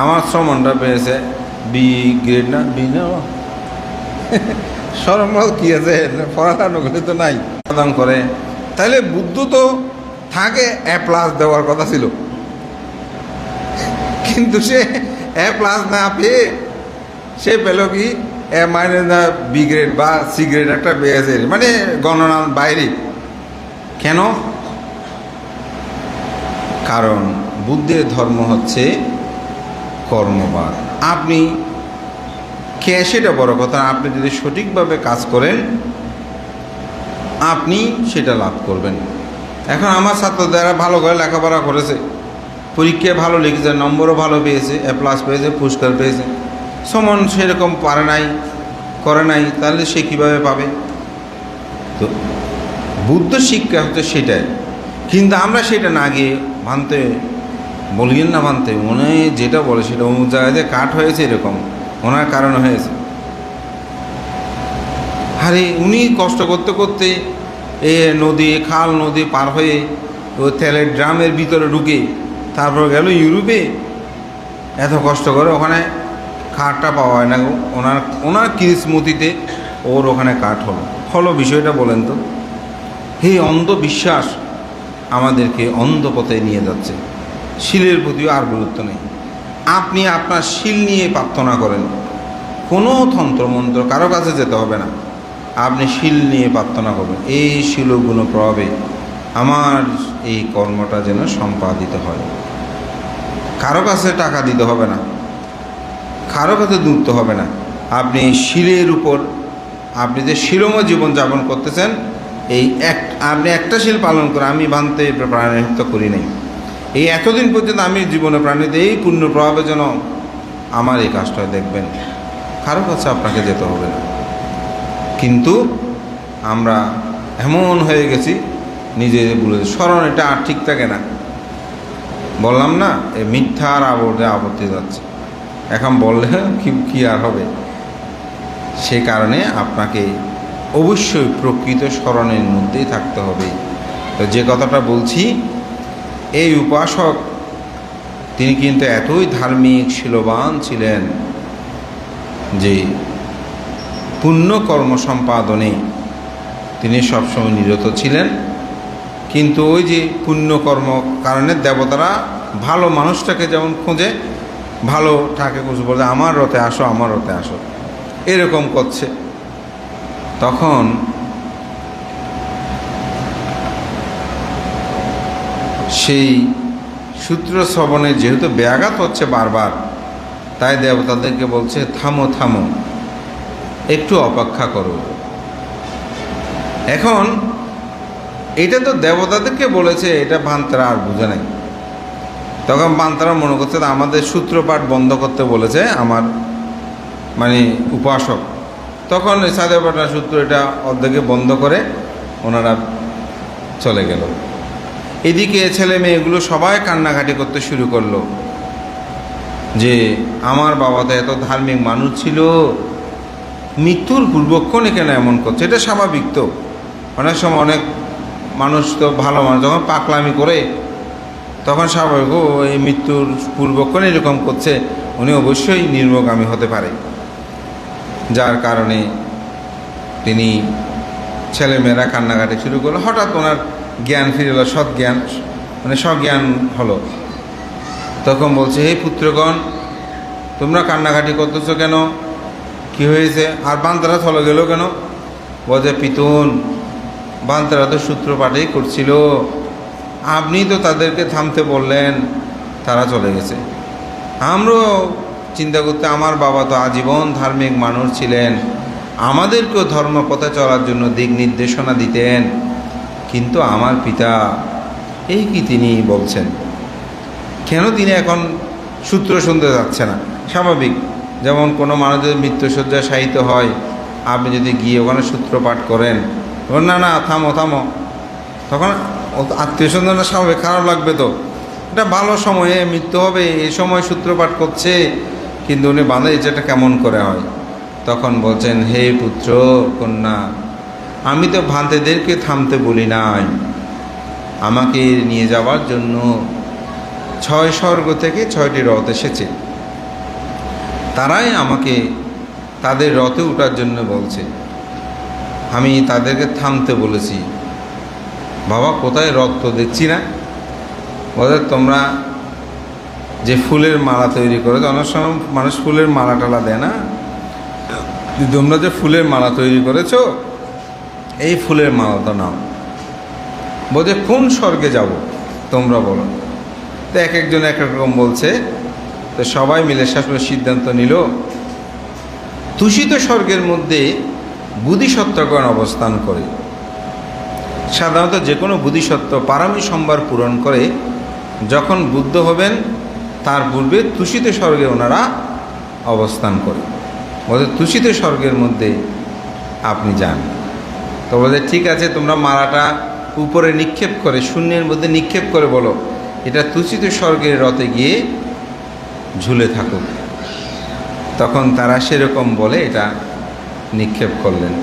A: আমার শ্রমণটা পেয়েছে B গ্রেড, না B না সরমরাও কী আছে, পড়াশোনা করলে তো নাই প্রদান করে। তাহলে বুদ্ধ তো থাকে A+ দেওয়ার কথা ছিল, কিন্তু সে A+ না পেয়ে সে পেল কি A- B গ্রেড বা C গ্রেড একটা পেয়েছে, মানে গণনার বাইরে। কেন? কারণ বুদ্ধের ধর্ম হচ্ছে কর্মবাদ। আপনি কে সেটা বড় কথা, আপনি যদি সঠিকভাবে কাজ করেন আপনি সেটা লাভ করবেন। এখন আমার ছাত্ররা ভালো করে লেখাপড়া করেছে, পরীক্ষায় ভালো লিখেছে, নম্বরও ভালো পেয়েছে, A+ পেয়েছে, পুরস্কার পেয়েছে। সমান সেরকম পারে নাই, করে নাই, তাহলে সে কীভাবে পাবে? তো বুদ্ধ শিক্ষা হচ্ছে সেটাই, কিন্তু আমরা সেটা না গিয়ে ভানতে বলিয়েন না, ভানতে মনে যেটা বলে সেটা অমুক জায়গায় যে কাঠ হয়েছে এরকম ওনার কারণে হয়েছে। আরে উনি কষ্ট করতে করতে এ নদী খাল নদী পার হয়ে ও তেলের ড্রামের ভিতরে ঢুকে তারপর গেল ইউরোপে, এত কষ্ট করে ওখানে কাঠটা পাওয়া হয় না। ওনার কিসমতিতে ওর ওখানে কাঠ হলো বিষয়টা বলেন তো। এই অন্ধবিশ্বাস আমাদেরকে অন্ধ পথে নিয়ে যাচ্ছে, শিলের প্রতিও আর গুরুত্ব নেই। আপনি আপনার শিল নিয়ে প্রার্থনা করেন, কোনো তন্ত্রমন্ত্র কারো কাছে যেতে হবে না, আপনি শিল নিয়ে প্রার্থনা করবেন, এই শিল গুণ প্রভাবে আমার এই কর্মটা যেন সম্পাদিত হয়। কারো কাছে টাকা দিতে হবে না, কারো কাছে দূরতে হবে না। আপনি শিলের উপর, আপনি যে শিলময় জীবনযাপন করতেছেন, আপনি একটা শিল পালন করে আমি ভান্তে প্রাণিত করি নাই, এই এতদিন পর্যন্ত আমি জীবনে প্রাণিত, এই পুণ্য প্রভাবে যেন আমার এই কাজটা দেখবেন, কারো কাছে আপনাকে যেতে হবে না। কিন্তু আমরা এমন হয়ে গেছি, নিজে বলে স্মরণ এটা আর ঠিক থাকে না। বললাম না, এই মিথ্যার আবর্তে আবর্তে যাচ্ছে, এখন বললে কি আর হবে। সে কারণে আপনাকে অবশ্যই প্রকৃত স্মরণের মধ্যেই থাকতে হবে। তো যে কথাটা বলছি, এই উপাসক তিনি কিন্তু এতই ধার্মিক শীলবান ছিলেন যে পুণ্যকর্ম সম্পাদনে তিনি সবসময় নিরত ছিলেন। কিন্তু ওই যে পুণ্যকর্ম কারণে দেবতারা ভালো মানুষটাকে যেমন খোঁজে, ভালো ঠাকে খুঁজে বলে আমার রথে আসো, আমার রথে আসো, এরকম করছে। তখন সেই সূত্র শ্রবণে যেহেতু ব্যাঘাত হচ্ছে বারবার, তাই দেবতাদেরকে বলছে থামো থামো, একটু অপেক্ষা করো। এখন এটা তো দেবতাদেরকে বলেছে, এটা ভান্তারা আর বুঝে নাই। তখন ভান্তারা মনে করছে আমাদের সূত্রপাঠ বন্ধ করতে বলেছে আমার মানে উপাসক। তখন সাদেপাটা সূত্র এটা অর্ধেকে বন্ধ করে ওনারা চলে গেল। এদিকে ছেলে মেয়েগুলো সবাই কান্নাকাটি করতে শুরু করলো যে আমার বাবা তো এত ধার্মিক মানুষ ছিল, মৃত্যুর পূর্বক্ষণে কেন এমন করছে? এটা স্বাভাবিক। তো অনেক সময় অনেক মানুষ তো ভালো মানুষ যখন পাকলামি করে তখন স্বাভাবিক, ও এই মৃত্যুর পূর্বক্ষণে এরকম করছে, উনি অবশ্যই নির্মগামী হতে পারে। যার কারণে তিনি ছেলেমেয়েরা কান্নাকাটি শুরু করলো। হঠাৎ ওনার জ্ঞান ফিরে এলো, সজ্ঞান মানে সজ্ঞান হলো। তখন বলছে, হে পুত্রগণ, তোমরা কান্নাকাটি করতেছো কেন? কি হয়েছে? আর বান্তারা চলে গেল কেন? বলছে, পিতুন, বান্তারা তো সূত্রপাঠেই করছিল, আপনি তো তাদেরকে থামতে বললেন, তারা চলে গেছে। আমরাও চিন্তা করতে, আমার বাবা তো আজীবন ধার্মিক মানুষ ছিলেন, আমাদেরকেও ধর্মপথে চলার জন্য দিক নির্দেশনা দিতেন, কিন্তু আমার পিতা এই কি তিনি বলছেন, কেন তিনি এখন সূত্র শুনতে যাচ্ছে না? স্বাভাবিক, যেমন কোনো মানুষ যদি মৃত্যুশয্যায় শায়িত হয়, আপনি যদি গিয়ে ওখানে সূত্রপাঠ করেন, না না থামো থামো, তখন আত্মীয় স্বজনরা স্বাভাবিক খারাপ লাগবে। তো এটা ভালো সময়ে মৃত্যু হবে, এই সময় সূত্রপাঠ করছে, কিন্তু উনি বাঁধে যেটা কেমন করে হয়? তখন বলছেন, হে পুত্র কন্যা, আমি তো ভান্তেদেরকে থামতে বলি নাই, আমাকে নিয়ে যাওয়ার জন্য 6 স্বর্গ থেকে 6টি রথ এসেছে, তারাই আমাকে তাদের রথে ওঠার জন্য বলছে, আমি তাদেরকে থামতে বলেছি। বাবা, কোথায় রথ তো দেখছি না? বলে, তোমরা যে ফুলের মালা তৈরি করেছো, অনেক সময় মানুষ ফুলের মালা টালা দেয় না, তোমরা যে ফুলের মালা তৈরি করেছো, এই ফুলের মালাটা নাও। বলছে, কোন স্বর্গে যাব তোমরা বলো। তো এক একজন এক এক রকম বলছে। তো সবাই মিলে শাসনের সিদ্ধান্ত নিল, তুষিত স্বর্গের মধ্যে বুদ্ধিসত্ত্বগণ অবস্থান করে। সাধারণত যে কোনো বুদ্ধিসত্ত্ব পারমী সম্ভার পূরণ করে যখন বুদ্ধ হবেন তার পূর্বে তুষিত স্বর্গে ওনারা অবস্থান করে। বলে তুষিত স্বর্গের মধ্যে আপনি যান। তো বলে ঠিক আছে, তোমরা মালাটা উপরে নিক্ষেপ করে, শূন্যের মধ্যে নিক্ষেপ করে বলো এটা তুষিত স্বর্গের রথে গিয়ে ঝুলে থাকুক। তখন তারা সেরকম বলে এটা নিক্ষেপ করলেন।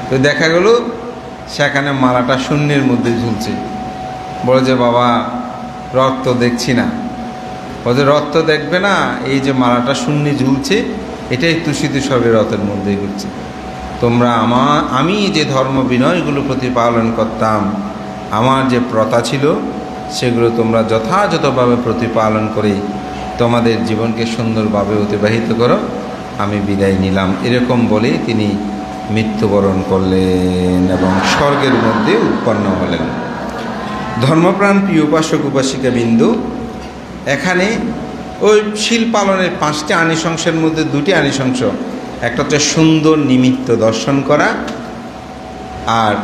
A: তো দেখা গেল সেখানে মালাটা শূন্যের মধ্যে ঝুলছে। বলে যে বাবা রথ তো দেখছি না। বলে রথ তো দেখবে না, এই যে মালাটা শূন্যে ঝুলছে এটাই তুষিত স্বর্গের রথের মধ্যে ঘুরছে। তোমরা আমি যে ধর্ম বিনয়গুলো প্রতিপালন করতাম, আমার যে প্রথা ছিল সেগুলো তোমরা যথাযথভাবে প্রতিপালন করে তোমাদের জীবনকে সুন্দরভাবে অতিবাহিত করো, আমি বিদায় নিলাম। এরকম বলে তিনি মৃত্যুবরণ করলেন এবং স্বর্গের মধ্যে উৎপন্ন হলেন। ধর্মপ্রাণ প্রিয় উপাসক উপাসিকা বিন্দু, এখানে ওই শিল পালনের 5টি আনিশংসের মধ্যে 2টি আনিশংস, একটা হচ্ছে সুন্দর নিমিত্ত দর্শন করা, আর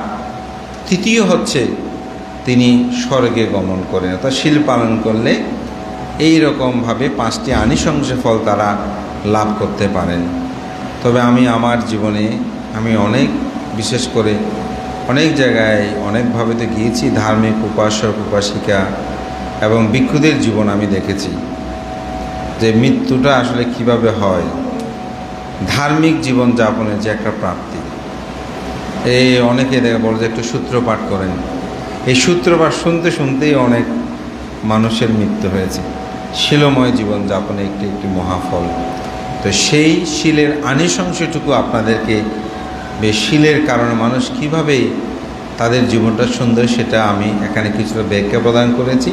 A: তৃতীয় হচ্ছে তিনি স্বর্গে গমন করেন। অর্থাৎ শিল পালন করলে এই রকমভাবে 5টি আনিশংস ফল তারা লাভ করতে পারেন। তবে আমি আমার জীবনে অনেক, বিশেষ করে অনেক জায়গায় অনেকভাবে তো গিয়েছি, ধার্মিক উপাসক উপাসিকা এবং ভিক্ষুদের জীবন আমি দেখেছি যে মৃত্যুটা আসলে কিভাবে হয়। ধার্মিক জীবন যাপনের যে একটা প্রাপ্তি, এই অনেকে দেখা বলে যে একটু সূত্রপাঠ করেন, এই সূত্রপাঠ শুনতে শুনতেই অনেক মানুষের মৃত্যু হয়েছে। শিলময় জীবন যাপনে একটি মহাফল। তো সেই শিলের আনিশংসটুকু আপনাদেরকে, শিলের কারণে মানুষ কিভাবে তাদের জীবনটা সুন্দর সেটা আমি এখানে কিছুটা ব্যাখ্যা প্রদান করেছি।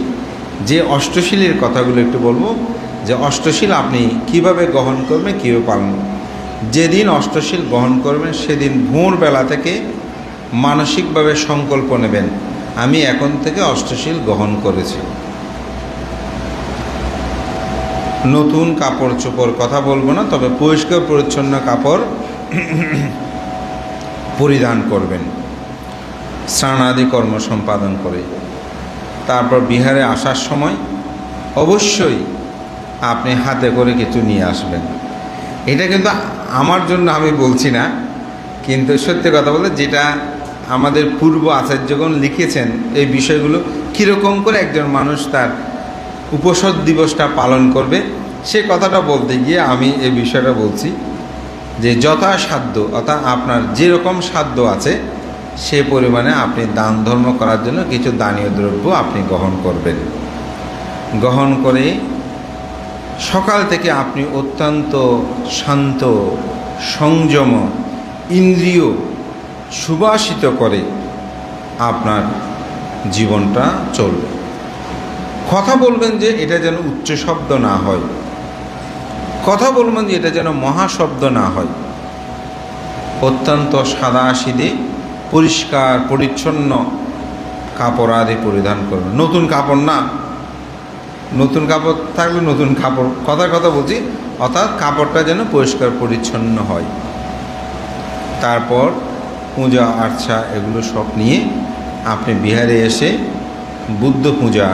A: যে অষ্টশীলের কথাগুলো একটু বলবো, যে অষ্টশীল আপনি কিভাবে গ্রহণ করবেন, কীভাবে পালন করবেন। যেদিন অষ্টশীল গ্রহণ করবেন সেদিন ভোরবেলা থেকে মানসিকভাবে সংকল্প নেবেন, আমি এখন থেকে অষ্টশীল গ্রহণ করেছি। নতুন কাপড় চোপড় কথা বলবো না, তবে পরিষ্কার পরিচ্ছন্ন কাপড় পরিধান করবেন, স্নানাদি কর্ম সম্পাদন করে। তারপর বিহারে আসার সময় অবশ্যই আপনি হাতে করে কিছু নিয়ে আসবেন। এটা কিন্তু আমার জন্য আমি বলছি না, কিন্তু সত্যি কথা বলতে যেটা আমাদের পূর্ব আচার্যগণ লিখেছেন এই বিষয়গুলো, কীরকম করে একজন মানুষ তার উপসদ দিবসটা পালন করবে সে কথাটা বলতে গিয়ে আমি এই বিষয়টা বলছি যে যথাসাধ্য, অর্থাৎ আপনার যেরকম সাধ্য আছে সে পরিমাণে আপনি দান ধর্ম করার জন্য কিছু দানীয় দ্রব্য আপনি গ্রহণ করবেন। গ্রহণ করে সকাল থেকে আপনি অত্যন্ত শান্ত সংযম ইন্দ্রিয় সুবাসিত করে আপনার জীবনটা চলবে। কথা বলবেন যে এটা যেন উচ্চ শব্দ না হয়, কথা বলবেন যে এটা যেন মহাশব্দ না হয়। অত্যন্ত সাদাসিধে পরিষ্কার পরিচ্ছন্ন কাপড় আদি পরিধান করবেন। নতুন কাপড় না, নতুন কাপড় থাকলে নতুন কাপড়, কথার কথা বলছি, অর্থাৎ কাপড়টা যেন পরিষ্কার পরিচ্ছন্ন হয়। তারপর পূজা আর্চা এগুলো সব নিয়ে আপনি বিহারে এসে বুদ্ধ পূজা,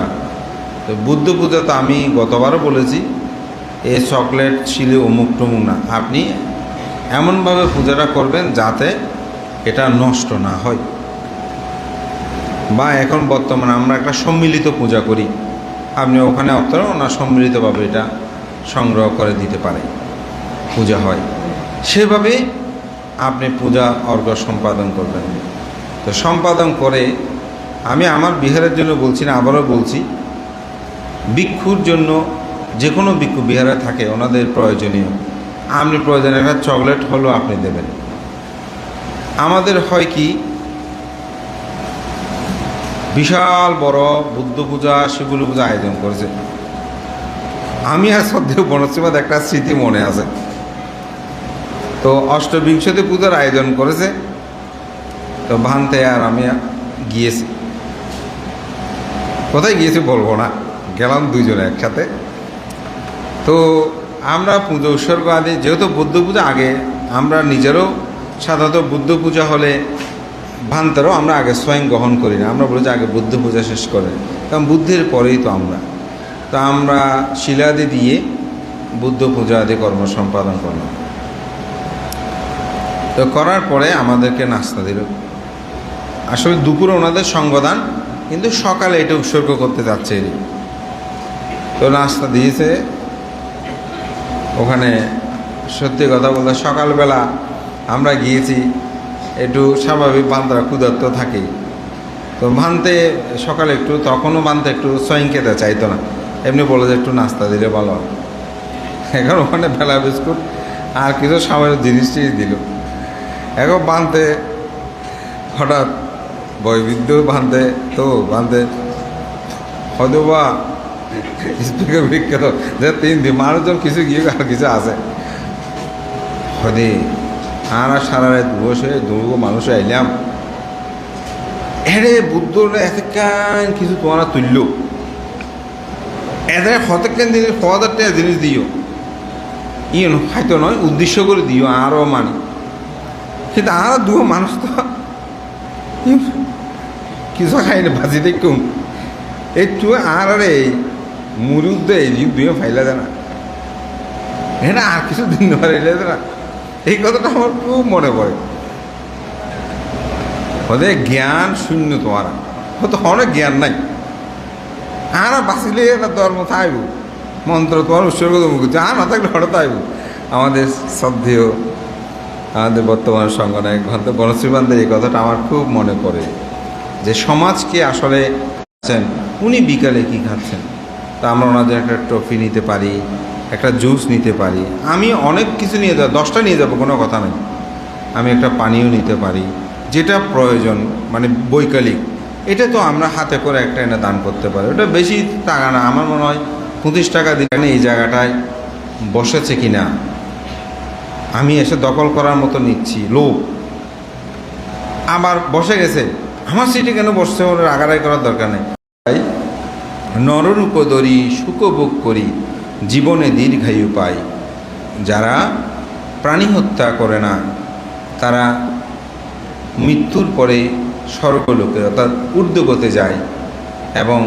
A: তো বুদ্ধ পূজা তো আমি গতবারও বলেছি, এ চকলেট ছিল অমুক টমুক না, আপনি এমনভাবে পূজাটা করবেন যাতে এটা নষ্ট না হয়। বা এখন বর্তমানে আমরা একটা সম্মিলিত পূজা করি, আপনি ওখানে আপনারা না সম্মিলিতভাবে এটা সংগ্রহ করে দিতে পারে, পূজা হয় সেভাবে আপনি পূজা অর্ঘ্য সম্পাদন করবেন। তো সম্পাদন করে আমি আমার বিহারের জন্য বলছি না, আবারও বলছি, ভিক্ষুর জন্য যে কোনো ভিক্ষু বিহারে থাকে ওনাদের প্রয়োজনীয়, আপনি প্রয়োজনীয় একটা চকলেট হলেও আপনি দেবেন। আমাদের হয় কি বিশাল বড় বুদ্ধ পূজা শিবুল পূজা আয়োজন করেছে, আমি আর সদ্যেও বনশ্রীবাদ একটা স্মৃতি মনে আছে। তো অষ্টবিংশতি পূজার আয়োজন করেছে, তো ভান্তে আর আমি গিয়েছি। কোথায় গিয়েছি বলবো না, গেলাম দুইজনে একসাথে। তো আমরা পুজো উৎসর্গ আদি, যেহেতু বুদ্ধ পূজা আগে আমরা নিজেরও সাধারণত বুদ্ধ পূজা হলে ভান্তেরও আমরা আগে স্বয়ং গ্রহণ করি না, আমরা বলি যে আগে বুদ্ধ পূজা শেষ করে, কারণ বুদ্ধের পরেই তো আমরা শিলাদি দিয়ে বুদ্ধ পূজা আদি কর্ম সম্পাদন করলাম। তো করার পরে আমাদেরকে নাস্তা দিল। আসলে দুপুরে ওনাদের সঙ্গদান, কিন্তু সকালে এটা উৎসর্গ করতে যাচ্ছে। তো নাস্তা দিয়েছে ওখানে। সত্যি কথা বলতে সকালবেলা আমরা গিয়েছি, একটু স্বাভাবিক বান্দারা ক্ষুধার্ত থাকেই। তো ভানতে সকালে একটু, তখনও বানতে একটু সয়ং খেতে চাইতো না, এমনি বলে যে একটু নাস্তা দিলে ভালো। এখন ওখানে বেলা বিস্কুট আর কিছু সামান্য জিনিসটিই দিল। এখন বানতে হঠাৎ বৈবিধ্য বানতে হয়তো বা স্পিকার বিখ্যাত যে 3 দিন মানুষজন কিছু গিয়ে আর কিছু আছে হয়তো। আর সারা রাত বসে দুর্গ মানুষ আইলাম, এরে বুদ্ধ এতক্ষণ কিছু তোমরা তুলল, এদের হতক্ষণ জিনিস 1000 টাকা জিনিস দিও, হয়তো নয় উদ্দেশ্য করে দিও আরও মানে। কিন্তু আর দুটো মানুষ তো কিছু খাইনি, ভাজিতে কম একটু আর এই মুরুদ দেয় দুয়ে ফাইলা দেয় না, এটা আর কিছু দিন ধরে না। এই কথাটা আমার খুব মনে পড়ে। ওদের জ্ঞান শূন্য, তোমার হয়তো অনেক জ্ঞান নাই। আর বাঁচিলে এটা ধর্ম থাকব, মন্ত্র তোমার উৎসর্গ মুখ আর না থাকলে হঠাৎ আইব। আমাদের শ্রদ্ধেয়, আমাদের বর্তমান সংগঠন ঘন্টা বনশ্রীবান্ধের এই কথাটা আমার খুব মনে পড়ে, যে সমাজকে আসলে উনি বিকালে কি খাচ্ছেন, তা আমরা ওনাদের একটা ট্রফি নিতে পারি, একটা জুস নিতে পারি। আমি অনেক কিছু নিয়ে যাবো, 10টা নিয়ে যাবো, কোনো কথা নেই। আমি একটা পানীয় নিতে পারি, যেটা প্রয়োজন, মানে বৈকালিক। এটা তো আমরা হাতে করে একটা এনে দান করতে পারি। ওটা বেশি টাকা না, আমার মনে হয় 25 টাকা দিয়ে এই জায়গাটায় বসেছে কিনা, আমি এসে দখল করার মতো নিচ্ছি, লোক আবার বসে গেছে, আমার সিটে কেন বসছে, ওর আগারাই করার দরকার নেই। তাই নররূপ ধরি সুখভোগ করি, জীবনে দীর্ঘায়ু পাই। যারা প্রাণী হত্যা করে না, তারা মৃত্যুর পরে স্বর্গলোকে অর্থাৎ ঊর্ধ্বগতে যায়, এবং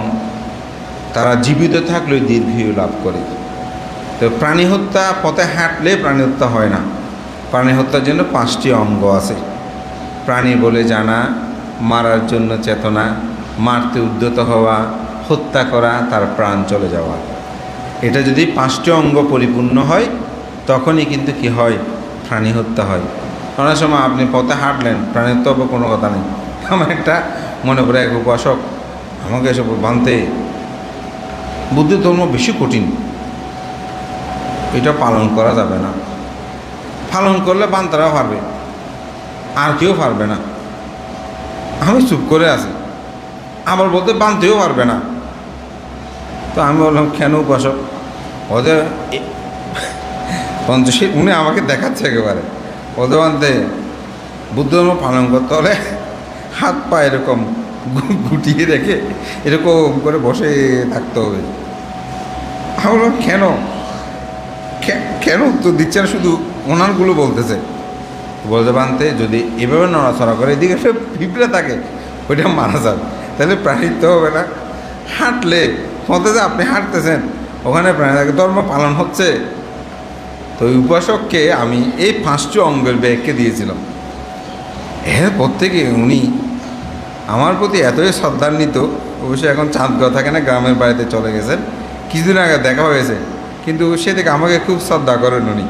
A: তারা জীবিত থাকলেও দীর্ঘায়ু লাভ করে। তো প্রাণী হত্যা পথে হাঁটলে প্রাণী হত্যা হয় না। প্রাণী হত্যার জন্য 5টি অঙ্গ আছে। প্রাণী বলে জানা, মারার জন্য চেতনা, মারতে উদ্যত হওয়া, হত্যা করা, তার প্রাণ চলে যাওয়া। এটা যদি 5টি অঙ্গ পরিপূর্ণ হয়, তখনই কিন্তু কি হয়, প্রাণী হত্যা হয়। অনেক সময় আপনি পথে হাঁটলেন, প্রাণী হত্যা হবে কোনো কথা নেই। আমার একটা মনে পড়ে, এক উপাসক আমাকে এসব বানতে, বুদ্ধ ধর্ম বেশি কঠিন, এটা পালন করা যাবে না। পালন করলে বান্তারাও পারবে, আর কেউ পারবে না। আমি চুপ করে আছি, আবার বলতে বানতেও পারবে না। তো আমি বললাম, কেন উপাসক? ওদের পঞ্চশী উনি আমাকে দেখাচ্ছে একেবারে, ওদের বানতে বুদ্ধ ধর্ম পালন করতে হলে হাত পা এরকম গুটিয়ে রেখে এরকম করে বসে থাকতে হবে। আমি বললাম, কেন কেন উত্তর দিচ্ছে না, শুধু ওনারগুলো বলতেছে। বলতে বানতে যদি এভাবে নড়াচড়া করে, এদিকে সে পিঁপড়ে থাকে, ওইটা মারা যাবে, তাহলে প্রাণিত্ব হবে না। হাঁটলে মতে যে আপনি হাঁটতেছেন, ওখানে প্রাণী থাকে, ধর্ম পালন হচ্ছে। তো ওই উপাসককে আমি এই 5টি অঙ্গের ব্যাগকে দিয়েছিলাম। এরপর থেকে উনি আমার প্রতি এতই শ্রদ্ধান্বিত। অবশ্যই এখন চাঁদগাঁও থাকে না, গ্রামের বাড়িতে চলে গেছেন, কিছুদিন আগে দেখা হয়েছে, কিন্তু সে থেকে আমাকে খুব শ্রদ্ধা করেন উনি।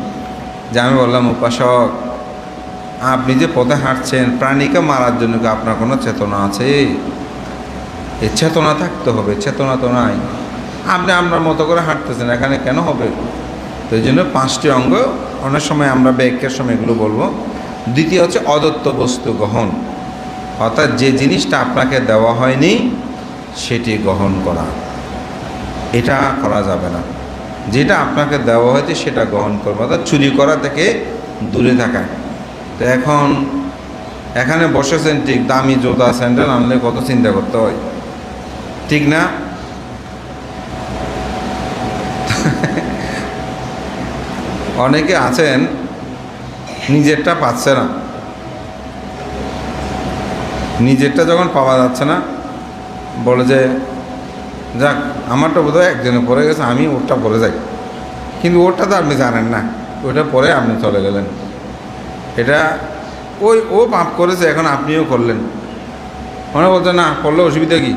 A: যে আমি বললাম, উপাসক আপনি যে পথে হাঁটছেন, প্রাণীকে মারার জন্য কি আপনার কোনো চেতনা আছে? এই চেতনা থাকতে হবে, চেতনা তো নাই। আপনি আপনার মতো করে হাঁটতেছেন, এখানে কেন হবে? তো এই জন্য 5টি অঙ্গ, অনেক সময় আমরা ব্যাখ্যার সময় এগুলো বলবো। দ্বিতীয় হচ্ছে অদত্ত বস্তু গ্রহণ, অর্থাৎ যে জিনিসটা আপনাকে দেওয়া হয়নি সেটি গ্রহণ করা, এটা করা যাবে না। যেটা আপনাকে দেওয়া হয়েছে সেটা গ্রহণ করবো, অর্থাৎ চুরি করা থেকে দূরে থাকা। তো এখন এখানে বসেছেন ঠিক, দামি জুতা স্যান্ডেল আনলে কত চিন্তা করতে হয়, ঠিক না? অনেকে আছেন নিজেরটা পাচ্ছে না, নিজেরটা যখন পাওয়া যাচ্ছে না বলে যে যাক আমারটা বোধহয় একজনে পরে গেছে, আমি ওরটা পরে যাই। কিন্তু ওরটা তো আপনি জানেন না, ওটা পরে আপনি চলে গেলেন। এটা ও পাপ করেছে, এখন আপনিও করলেন। মনে বলছে না করলে অসুবিধা কি,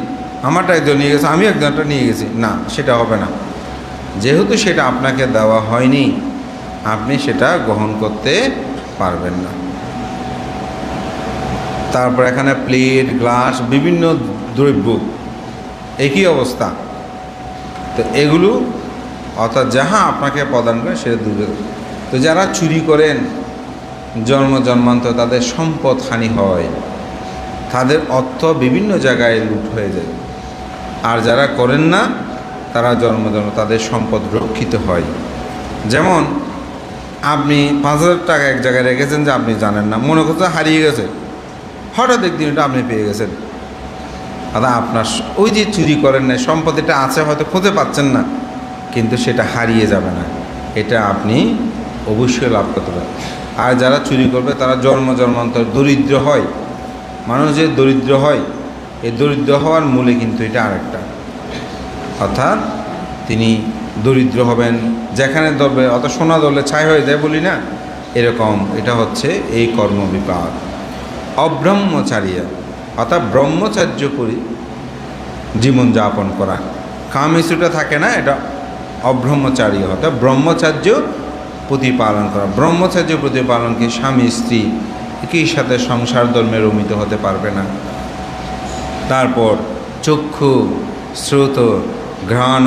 A: আমারটা একজন নিয়ে গেছে, আমি একজনটা নিয়ে গেছি, না সেটা হবে না। যেহেতু সেটা আপনাকে দেওয়া হয়নি, আপনি সেটা গ্রহণ করতে পারবেন না। তারপর এখানে প্লেট, গ্লাস, বিভিন্ন দ্রব্য একই অবস্থা। তো এগুলো অর্থাৎ যাহা আপনাকে প্রদান করে সেটা দূরে। তো যারা চুরি করেন জন্মান্তর তাদের সম্পদ হানি হয়, তাদের অর্থ বিভিন্ন জায়গায় লুট হয়ে যায়। আর যারা করেন না তারা জন্ম তাদের সম্পদ রক্ষিত হয়। যেমন আপনি 5,000 টাকা এক জায়গায় রেখেছেন যে আপনি জানেন না, মনে করছে হারিয়ে গেছে, হঠাৎ একদিন এটা আপনি পেয়ে গেছেন। আপনার ওই যে চুরি করেন না, সম্পত্তিটা আছে হয়তো খুঁজে পাচ্ছেন না, কিন্তু সেটা হারিয়ে যাবে না, এটা আপনি অবশ্যই লাভ করতে পারেন। আর যারা চুরি করবে তারা জন্মান্তর দরিদ্র হয়। মানুষ যে দরিদ্র হয়, এই দরিদ্র হওয়ার মূলে কিন্তু এটা আরেকটা, অর্থাৎ তিনি দরিদ্র হবেন, যেখানে ধরবে অত সোনা ধরলে ছাই হয়ে যায় বলি না, এরকম এটা হচ্ছে এই কর্মবিপাক। অব্রহ্মচারিয়া অর্থাৎ ব্রহ্মচার্য করে জীবনযাপন করা, কামইচ্ছুটা থাকে না, এটা অব্রহ্মচারী অর্থাৎ ব্রহ্মচার্য প্রতিপালন করা। ব্রহ্মচার্য প্রতিপালনকে স্বামী স্ত্রী একই সাথে সংসার ধর্মে রমিত হতে পারবে না। তারপর চক্ষু, শ্রোত, ঘ্রাণ,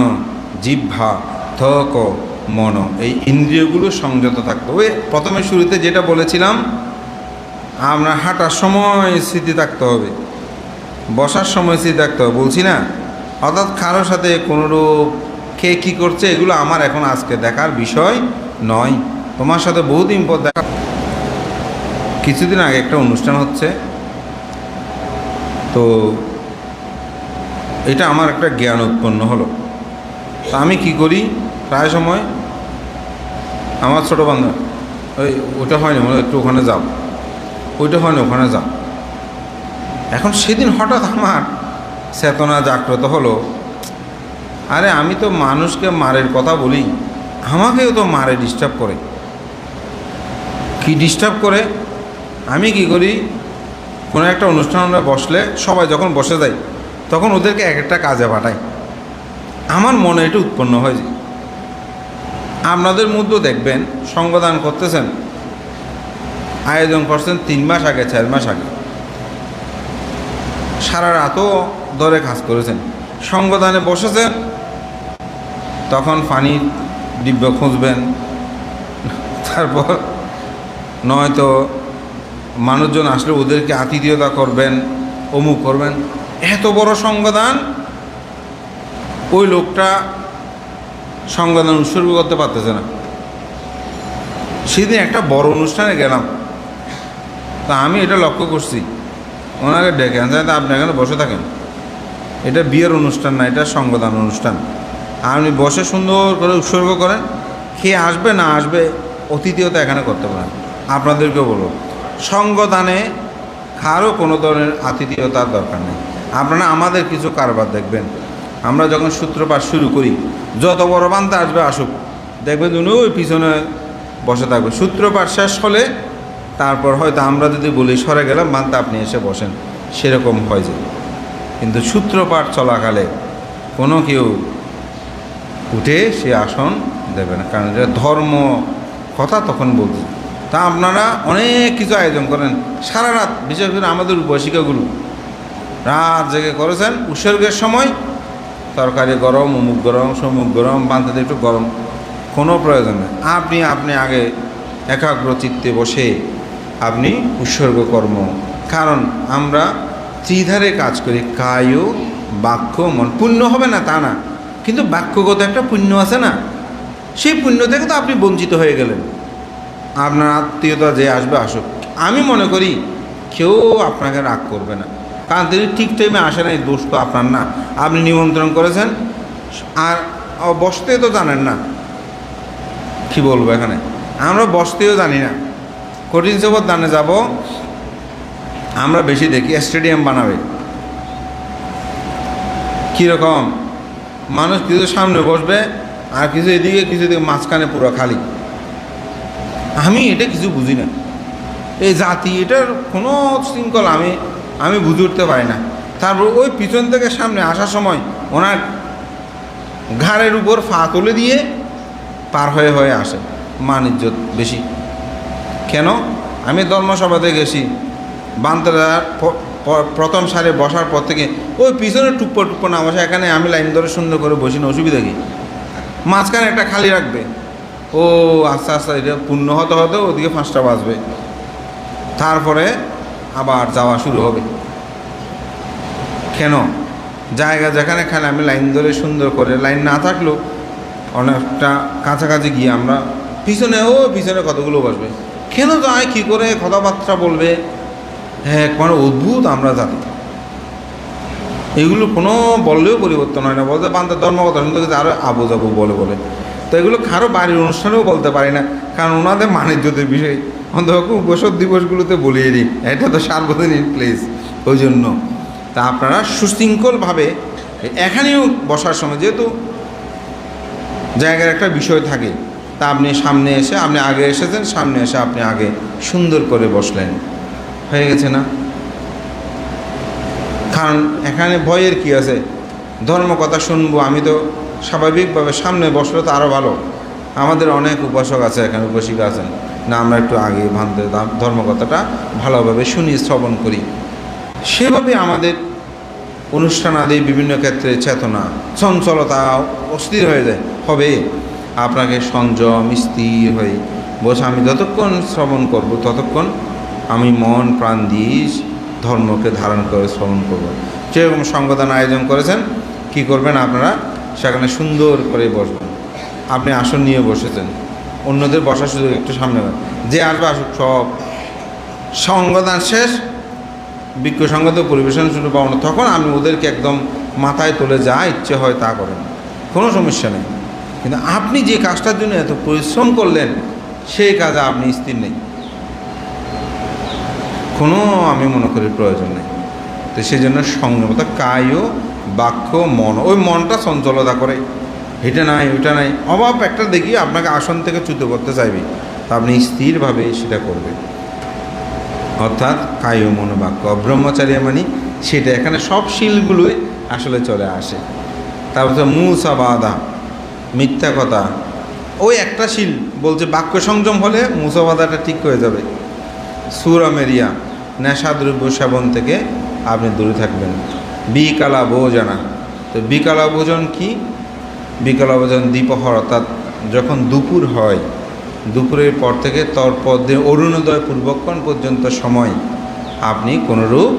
A: জিহ্বা, ত্বক, মন, এই ইন্দ্রিয়গুলো সংযত থাকতে হবে। প্রথমে শুরুতে যেটা বলেছিলাম, আমরা হাঁটার সময় স্মৃতি থাকতে হবে, বসার সময় স্মৃতি থাকতে হবে, বলছি না? অর্থাৎ কারোর সাথে কোনোরূপ কে কী করছে এগুলো আমার এখন আজকে দেখার বিষয় নয়, তোমার সাথে বহুদিন পর দেখা। কিছুদিন আগে একটা অনুষ্ঠান হচ্ছে, তো এটা আমার একটা জ্ঞান উৎপন্ন হলো। তো আমি কি করি, প্রায় সময় আমার ছোটো বান্ধব ওইটা হয়নি, একটু ওখানে যাও, ওইটা হয়নি ওখানে যাও। এখন সেদিন হঠাৎ আমার চেতনা জাগ্রত হলো, আরে আমি তো মানুষকে মারের কথা বলি, আমাকেও তো মারে ডিস্টার্ব করে। কি ডিস্টার্ব করে? আমি কি করি, কোনো একটা অনুষ্ঠানে বসলে সবাই যখন বসে যায় তখন ওদেরকে এক একটা কাজে পাঠাই। আমার মনে এটা উৎপন্ন হয়ে যায়। আপনাদের মধ্যেও দেখবেন সঙ্গদান করতেছেন, আয়োজন করছেন 3 মাস আগে 4 মাস আগে, সারা রাতও ধরে কাজ করেছেন, সঙ্গদানে বসেছেন, তখন পানির ডিব্বা খুঁজবেন, তারপর নয়তো মানুষজন আসলে ওদেরকে আতিথেয়তা করবেন, অমুক করবেন। এত বড় সঙ্গদান, ওই লোকটা সঙ্গদান উৎসর্গ করতে পারতেছে না। সেদিন একটা বড় অনুষ্ঠানে গেলাম, তা আমি এটা লক্ষ্য করছি, ওনাকে ডেকে আনতে আপনি এখানে বসে থাকেন, এটা বিয়ের অনুষ্ঠান না, এটা সঙ্গদান অনুষ্ঠান। আপনি বসে সুন্দর করে উৎসর্গ করেন, খেয়ে আসবে না আসবে অতিথিয়তা এখানে করতে পারেন। আপনাদেরকেও বলব, সঙ্গদানে কারও কোনো ধরনের আতিথেয়তার দরকার নেই। আপনারা আমাদের কিছু কারবার দেখবেন, আমরা যখন সূত্রপাত শুরু করি, যত বড় বান্তা আসবে আসুক, দেখবেন উনি ওই পিছনে বসে থাকবে। সূত্রপাত শেষ হলে তারপর হয়তো আমরা যদি বলি সরে গেলাম, বান্তা আপনি এসে বসেন, সেরকম হয় যায়। কিন্তু সূত্রপাত চলাকালে কোনো কেউ উঠে সে আসন দেবে না, কারণ এটা ধর্ম কথা তখন বলছি। তা আপনারা অনেক কিছু আয়োজন করেন সারা রাত, বিশেষ করে আমাদের উপাসিকাগুলো রাত জেগে করেছেন। উৎসর্গের সময় তরকারি গরম, অমুক গরম, সমুক গরম, বান্তাতে একটু গরম, কোনো প্রয়োজন নেই। আপনি আগে একাগ্র চিত্তে বসে আপনি উৎসর্গ কর্ম, কারণ আমরা ত্রিধারে কাজ করি, কায়, বাক্য, মন। পুণ্য হবে না তা না, কিন্তু বাক্যগত একটা পুণ্য আছে না, সেই পুণ্য থেকে তো আপনি বঞ্চিত হয়ে গেলেন। আপনার আত্মীয়তা যে আসবে আসুক, আমি মনে করি কেউ আপনাকে রাগ করবে না, কারণ তিনি ঠিক টাইমে আসে নাই, দোষ তো আপনার না। আপনি নিমন্ত্রণ করেছেন আর বসতে তো জানেন না, কি বলবো এখানে, আমরা বসতেও জানি না। কঠিন সবর দানে যাব, আমরা বেশি দেখি স্টেডিয়াম বানাবে, কীরকম মানুষ কিছু সামনে বসবে আর কিছু এদিকে কিছু এদিকে, মাঝখানে পুরো খালি। আমি এটা কিছু বুঝি না, এই জাতি, এটার কোনো শৃঙ্খলা আমি বুঝে উঠতে পারি না। তারপর ওই পিছন থেকে সামনে আসার সময় ওনার ঘাড়ের উপর ফা তুলে দিয়ে পার হয়ে হয়ে আসে। মান ইজ্জত বেশি কেন? আমি ধর্মসভাতে গেছি, বান্তরা প্রথম সারে বসার পর থেকে ওই পিছনে টুপ্পো টুপ্পো না বসে, এখানে আমি লাইন ধরে সুন্দর করে বসি না, অসুবিধা কি? মাঝখানে একটা খালি রাখবে, ও আস্তে আস্তে এটা পূর্ণ হতে হতে ওদিকে 5টা বাজবে, তারপরে আবার যাওয়া শুরু হবে। কেন? জায়গা যেখানে খালি আমি লাইন ধরে সুন্দর করে, লাইন না থাকলেও অনেকটা কাছাকাছি গিয়ে আমরা পিছনে কতগুলো বসবে। কেন যায়, কী করে কথাবার্তা বলবে, হ্যাঁ মানে অদ্ভুত আমরা জানি। এগুলো কোনো বললেও পরিবর্তন হয় না। বলতে বান্দার ধর্মকথা শুনতে গেছে আরও আবু যাবু বলে। তো এগুলো কারো বাড়ির অনুষ্ঠানেও বলতে পারি না, কারণ ওনাদের মানিজ্যতের বিষয়। অন্তত উপসদ দিবসগুলোতে বলিয়ে দিই, এটা তো সার্বজনীন প্লেস, ওই জন্য। তা আপনারা সুশৃঙ্খলভাবে এখানেও বসার সময়, যেহেতু জায়গার একটা বিষয় থাকে, তা আপনি সামনে এসে, আপনি আগে এসেছেন, সামনে এসে আপনি আগে সুন্দর করে বসলেন, হয়ে গেছে না? কারণ এখানে ভয়ের কি আছে? ধর্ম কথা শুনবো, আমি তো স্বাভাবিকভাবে সামনে বসলে তো আরও ভালো। আমাদের অনেক উপাসক আছে এখানে, উপাসিকা আছেন না, আমরা একটু আগে ভান্তে ধর্মকথাটা ভালোভাবে শুনি, শ্রবণ করি। সেভাবে আমাদের অনুষ্ঠান আদি বিভিন্ন ক্ষেত্রে চেতনা, চঞ্চলতা অস্থির হয়ে যায়। হবে আপনাকে সংযম, স্থির হয়ে বসে আমি যতক্ষণ শ্রবণ করব, ততক্ষণ আমি মন প্রাণ দিয়ে ধর্মকে ধারণ করে শ্রবণ করব। যেরকম সংগঠন আয়োজন করেছেন, কি করবেন আপনারা? সেখানে সুন্দর করে বসবেন। আপনি আসন নিয়ে বসেছেন, অন্যদের বসার সুযোগ একটু সামনে, যে আসবে আসুক, সব সংগঠন শেষ, বিজ্ঞ সংগত পরিবেশন শুরু পাবো, তখন আমি ওদেরকে একদম মাথায় তুলে যা ইচ্ছে হয় তা করেন, কোনো সমস্যা নেই। কিন্তু আপনি যে কাজটার জন্য এত পরিশ্রম করলেন, সেই কাজে আপনি স্থির নেই, কোনো আমি মনে করি প্রয়োজন নেই। তো সেই জন্য সংযমতা, কায় বাক্য মন, ওই মনটা চঞ্চলতা করে, এটা নাই ওইটা নাই, অভাব একটা দেখি আপনাকে আসন থেকে চ্যুত করতে চাইবে, তা আপনি স্থিরভাবে সেটা করবেন। অর্থাৎ কায় মন বাক্য ব্রহ্মচারী মানে সেটা, এখানে সব শিলগুলোই আসলে চলে আসে। তারপর মুসাবাদা, মিথ্যা কথা, ওই একটা শিল বলছে বাক্য সংযম হলে মুসাবাদাটা ঠিক হয়ে যাবে। সুরামেরিয়া, নেশাদ্রব্য সেবন থেকে আপনি দূরে থাকবেন। বিকালা ভোজনা, তো বিকালা ভোজন কি? বিকালা ভোজন দ্বিপ্রহর, অর্থাৎ যখন দুপুর হয়, দুপুরের পর থেকে তৎপর্যে অরুণোদয় পূর্বক্ষণ পর্যন্ত সময় আপনি কোনোরূপ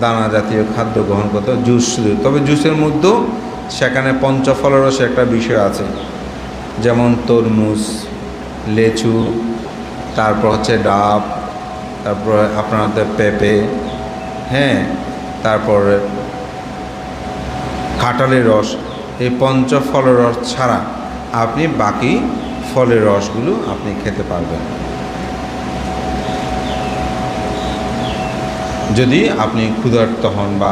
A: দানা জাতীয় খাদ্য গ্রহণ করতে, জুস শুধু। তবে জুসের মধ্যেও সেখানে পঞ্চফলরসের একটা বিষয় আছে, যেমন তরমুজ, লেচু, তারপর হচ্ছে ডাব, তারপর আপনাদের পেঁপে, হ্যাঁ, তারপর কাঁঠালের রস। এই পঞ্চফলের রস ছাড়া আপনি বাকি ফলের রসগুলো আপনি খেতে পারবেন, যদি আপনি ক্ষুধার্ত হন। বা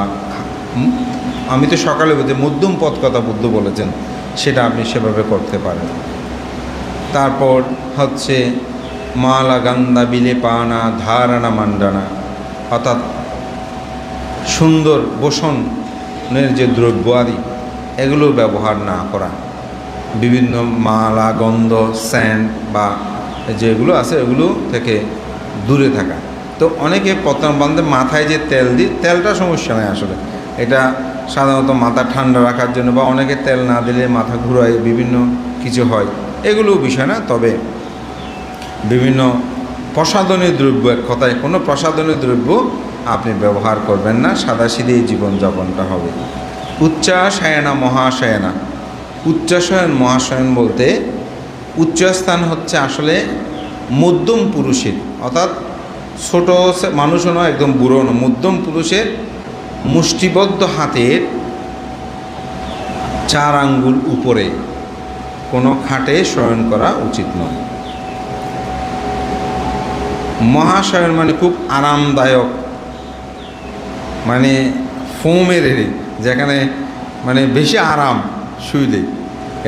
A: আমি তো সকালে বলতে মধ্যম পথ কথা বুদ্ধ বলেছেন, সেটা আপনি সেভাবে করতে পারেন। তারপর হচ্ছে মালা গান্ধা বিলেপানা ধারণা মান্ডানা, অর্থাৎ সুন্দর বসনের যে দ্রব্য আদি এগুলো ব্যবহার না করা, বিভিন্ন মালা, গন্ধ, স্যান্ড বা যেগুলো আছে এগুলো থেকে দূরে থাকা। তো অনেকে প্রথম বান্ধে মাথায় যে তেল দিই, তেলটা সমস্যা নেই আসলে, এটা সাধারণত মাথা ঠান্ডা রাখার জন্য, বা অনেকে তেল না দিলে মাথা ঘুরায়, বিভিন্ন কিছু হয়, এগুলো বিষয় না। তবে বিভিন্ন প্রসাধনী দ্রব্য, এক কথায় কোনো প্রসাধনী দ্রব্য আপনি ব্যবহার করবেন না, সাদাসিধেই জীবনযাপনটা হবে। উচ্চাশয়না মহাশয়না, উচ্চাশয়ন মহাশয়ন বলতে উচ্চস্থান হচ্ছে আসলে মধ্যম পুরুষের, অর্থাৎ ছোট মানুষও নয়, একদম বুড়ো নয়, মধ্যম পুরুষের মুষ্টিবদ্ধ হাতের 4 আঙ্গুল উপরে কোনো খাটে শয়ন করা উচিত নয়। মহাশয়ন মানে খুব আরামদায়ক, মানে ফোমের, যেখানে মানে বেশি আরাম শুইলে,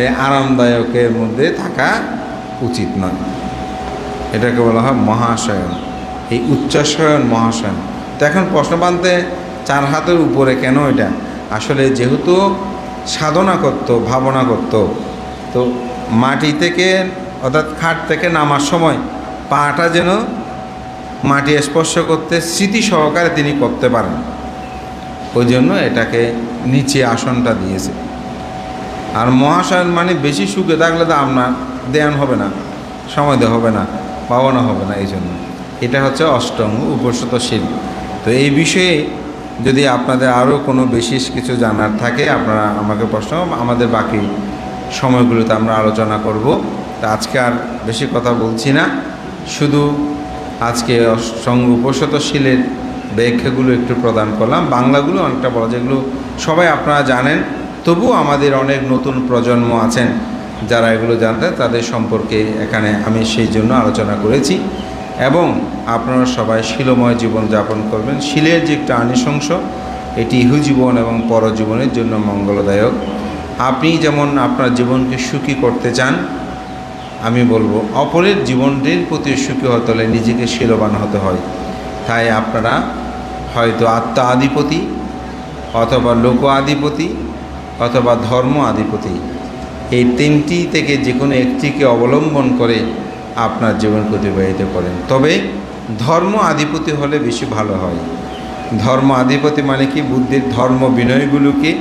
A: এই আরামদায়কের মধ্যে থাকা উচিত নয়, এটাকে বলা হয় মহাশয়ন। এই উচ্চাশয়ন মহাশয়ন। তো এখন প্রশ্ন বানতে 4 হাতের উপরে কেন এটা? আসলে যেহেতু সাধনা করত, ভাবনা করত, তো মাটি থেকে অর্থাৎ খাট থেকে নামার সময় পাটা যেন মাটি স্পর্শ করতে স্মৃতি সহকারে তিনি করতে পারেন, ওই জন্য এটাকে নিচে আসনটা দিয়েছে। আর মহাশয়ন মানে বেশি সুখে থাকলে তো আপনার ধ্যান হবে না, সময় দেওয়া হবে না, ভাবনা হবে না, এই জন্য এটা হচ্ছে অষ্টঙ্গ উপসত শীল। তো এই বিষয়ে যদি আপনাদের আরও কোনো বিশেষ কিছু জানার থাকে আপনারা আমাকে প্রশ্ন, আমাদের বাকি সময়গুলোতে আমরা আলোচনা করব। তা আজকে আর বেশি কথা বলছি না, শুধু আজকে অষ্টঙ্গ উপসত শীলের ব্যাখ্যাগুলো একটু প্রদান করলাম। বাংলাগুলো অনেকটা বলা, যেগুলো সবাই আপনারা জানেন, তবুও আমাদের অনেক নতুন প্রজন্ম আছেন যারা এগুলো জানতেন, তাদের সম্পর্কে এখানে আমি সেই জন্য আলোচনা করেছি। এবং আপনারা সবাই শীলময় জীবন যাপন করবেন। শীলের যে একটা আনিশংস, এটি ইহজীবন এবং পরজীবনের জন্য মঙ্গলদায়ক। আপনি যেমন আপনার জীবনকে সুখী করতে চান, আমি বলবো অপরের জীবনটির প্রতি সুখী হতে হলে নিজেকে শীলবান হতে হয়। তাই আপনারা হয়তো আত্মা আধিপতি অথবা লোক আধিপতি অথবা ধর্ম আধিপতি, এই তিনটি থেকে যে কোনো একটিকে অবলম্বন করে আপনার জীবন অতিবাহিত করেন। তবে ধর্ম আধিপতি হলে বেশি ভালো হয়। ধর্ম আধিপতি মানে কি? বুদ্ধির ধর্ম বিনয়গুলোকে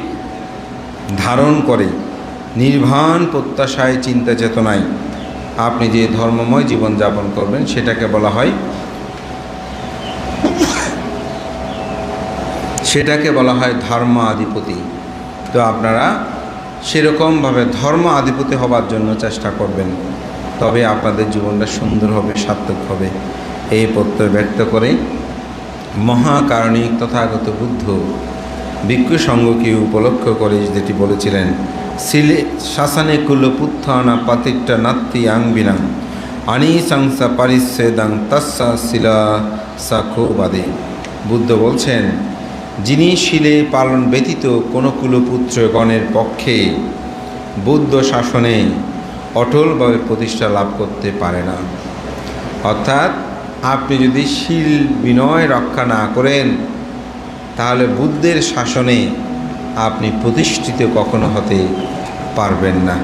A: ধারণ করে নির্বাণ প্রত্যাশায় চিন্তা চেতনায় আপনি যে ধর্মময় জীবন যাপন করবেন সেটাকে বলা হয় ধর্ম আধিপতি। তো আপনারা সেরকমভাবে ধর্ম আধিপতি হবার জন্য চেষ্টা করবেন, তবে আপনাদের জীবনটা সুন্দর হবে, সার্থক হবে, এই প্রত্যয় ব্যক্ত করে মহাকারণিক তথাগত বুদ্ধ ভিক্ষু সঙ্গকে উপলক্ষ করে যেটি বলেছিলেন, শিলে শাসনে কুলপুত্থানা পাতিকটা নাত্তি আংবিনাং আনিসংসা পারিচ্ছেদাং তস্যা শিলা সাক্ষবাদে। বুদ্ধ বলছেন, যিনি শিলে পালন ব্যতীত কোনো কুলপুত্রগণের পক্ষে বৌদ্ধ শাসনে অটলভাবে প্রতিষ্ঠা লাভ করতে পারে না। অর্থাৎ আপনি যদি শীল বিনয় রক্ষা না করেন তাহলে বুদ্ধের শাসনে আপনি প্রতিষ্ঠিত কখনো হতে পারবেন না।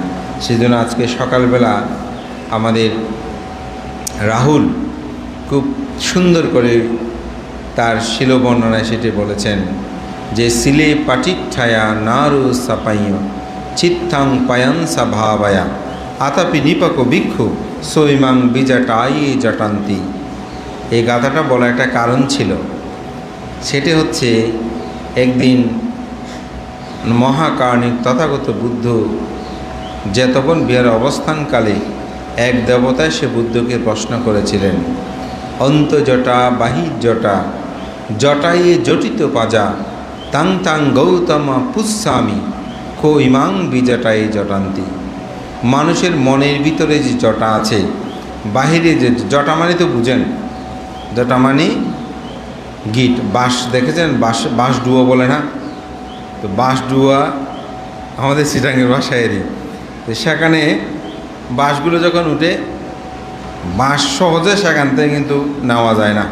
A: সেজন্য আজকে সকালবেলা আমাদের রাহুল খুব সুন্দর করে তার শিল বর্ণনায় সেটি বলেছেন যে, শিলে পাটিঠায়া নারু সাপাইয় চিত্তাং পায়াংসা ভাবায়া আতাপি নিপাক ভিক্ষু সৈমাং বিজাটাই জটান্তি। এই গাথাটা বলা একটা কারণ ছিল, সেটি হচ্ছে একদিন মহাকারণিক তথাগত বুদ্ধ যেতবন বিহারে অবস্থানকালে এক দেবতায় সে বুদ্ধকে প্রশ্ন করেছিলেন, অন্তজটা বাহির জটা জটাইয়ে জটিত পাজা তাং তাং গৌতম পুষ্যামি কো ইমাং বিজটাই জটান্তি। মানুষের মনের ভিতরে যে জটা আছে, বাহিরে যে জটা মানে তো বুঝেন, জটা মানে গিট, বাঁশ দেখেছেন, বাঁশ ডুয়া বলে না? তো বাঁশ ডুয়া আমাদের চিটাঙ্গের ভাষায়েরই। তো সেখানে বাঁশগুলো যখন উঠে, বাঁশ সহজে সেখান থেকে কিন্তু নেওয়া যায় না,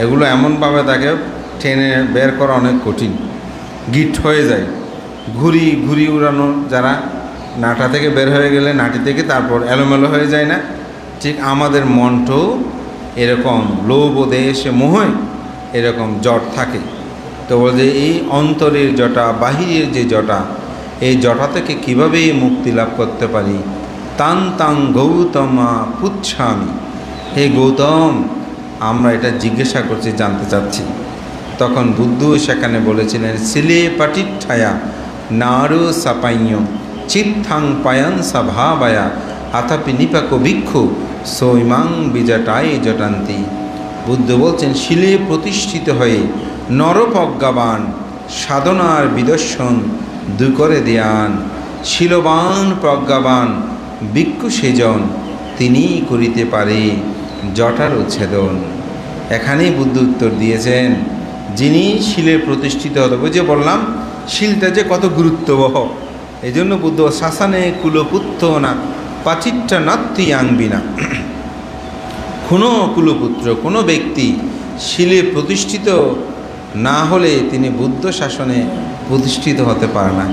A: এগুলো এমনভাবে তাকে টেনে বের করা অনেক কঠিন, গিট হয়ে যায়। ঘুরি উড়ানো যারা নাটা থেকে বের হয়ে গেলে নাটি থেকে তারপর এলোমেলো হয়ে যায় না, ঠিক আমাদের মনটাও এরকম লোভ ও দেশে মোহে এরকম জট থাকে। তো বলছে এই অন্তরের জটা বাহিরের যে জটা, এই জটা থেকে কীভাবে মুক্তি লাভ করতে পারি? তাং তাং গৌতমা পুচ্ছামি, হে গৌতম আমরা এটা জিজ্ঞাসা করছি, জানতে চাচ্ছি। তখন বুদ্ধ সেখানে বলেছিলেন, শিলে পাটিঠায়া নারু সাপাইয় চিত্তাং পায়াংসা ভাবায়া আতাপি নিপাক ভিক্ষু সৈমাং বিজাটাই জটান্তি। বুদ্ধ বলছেন, শিলে প্রতিষ্ঠিত হয়ে নরপ্রজ্ঞাবান সাধনার বিদর্শন দু করে দেয়ান, শিলবান প্রজ্ঞাবান ভিক্ষু সেজন তিনি করিতে পারে জটার উচ্ছেদন। এখানেই বুদ্ধ উত্তর দিয়েছেন, যিনি শিলে প্রতিষ্ঠিত হতে, ওই যে বললাম শিলটা যে কত গুরুত্ববহ, এই জন্য বুদ্ধ শাসনে কুলপুত্র না পাচিট্টা নাত্তি আংবিনা কোনো কুলপুত্র, কোনো ব্যক্তি শিলে প্রতিষ্ঠিত না হলে তিনি বুদ্ধ শাসনে প্রতিষ্ঠিত হতে পারে না।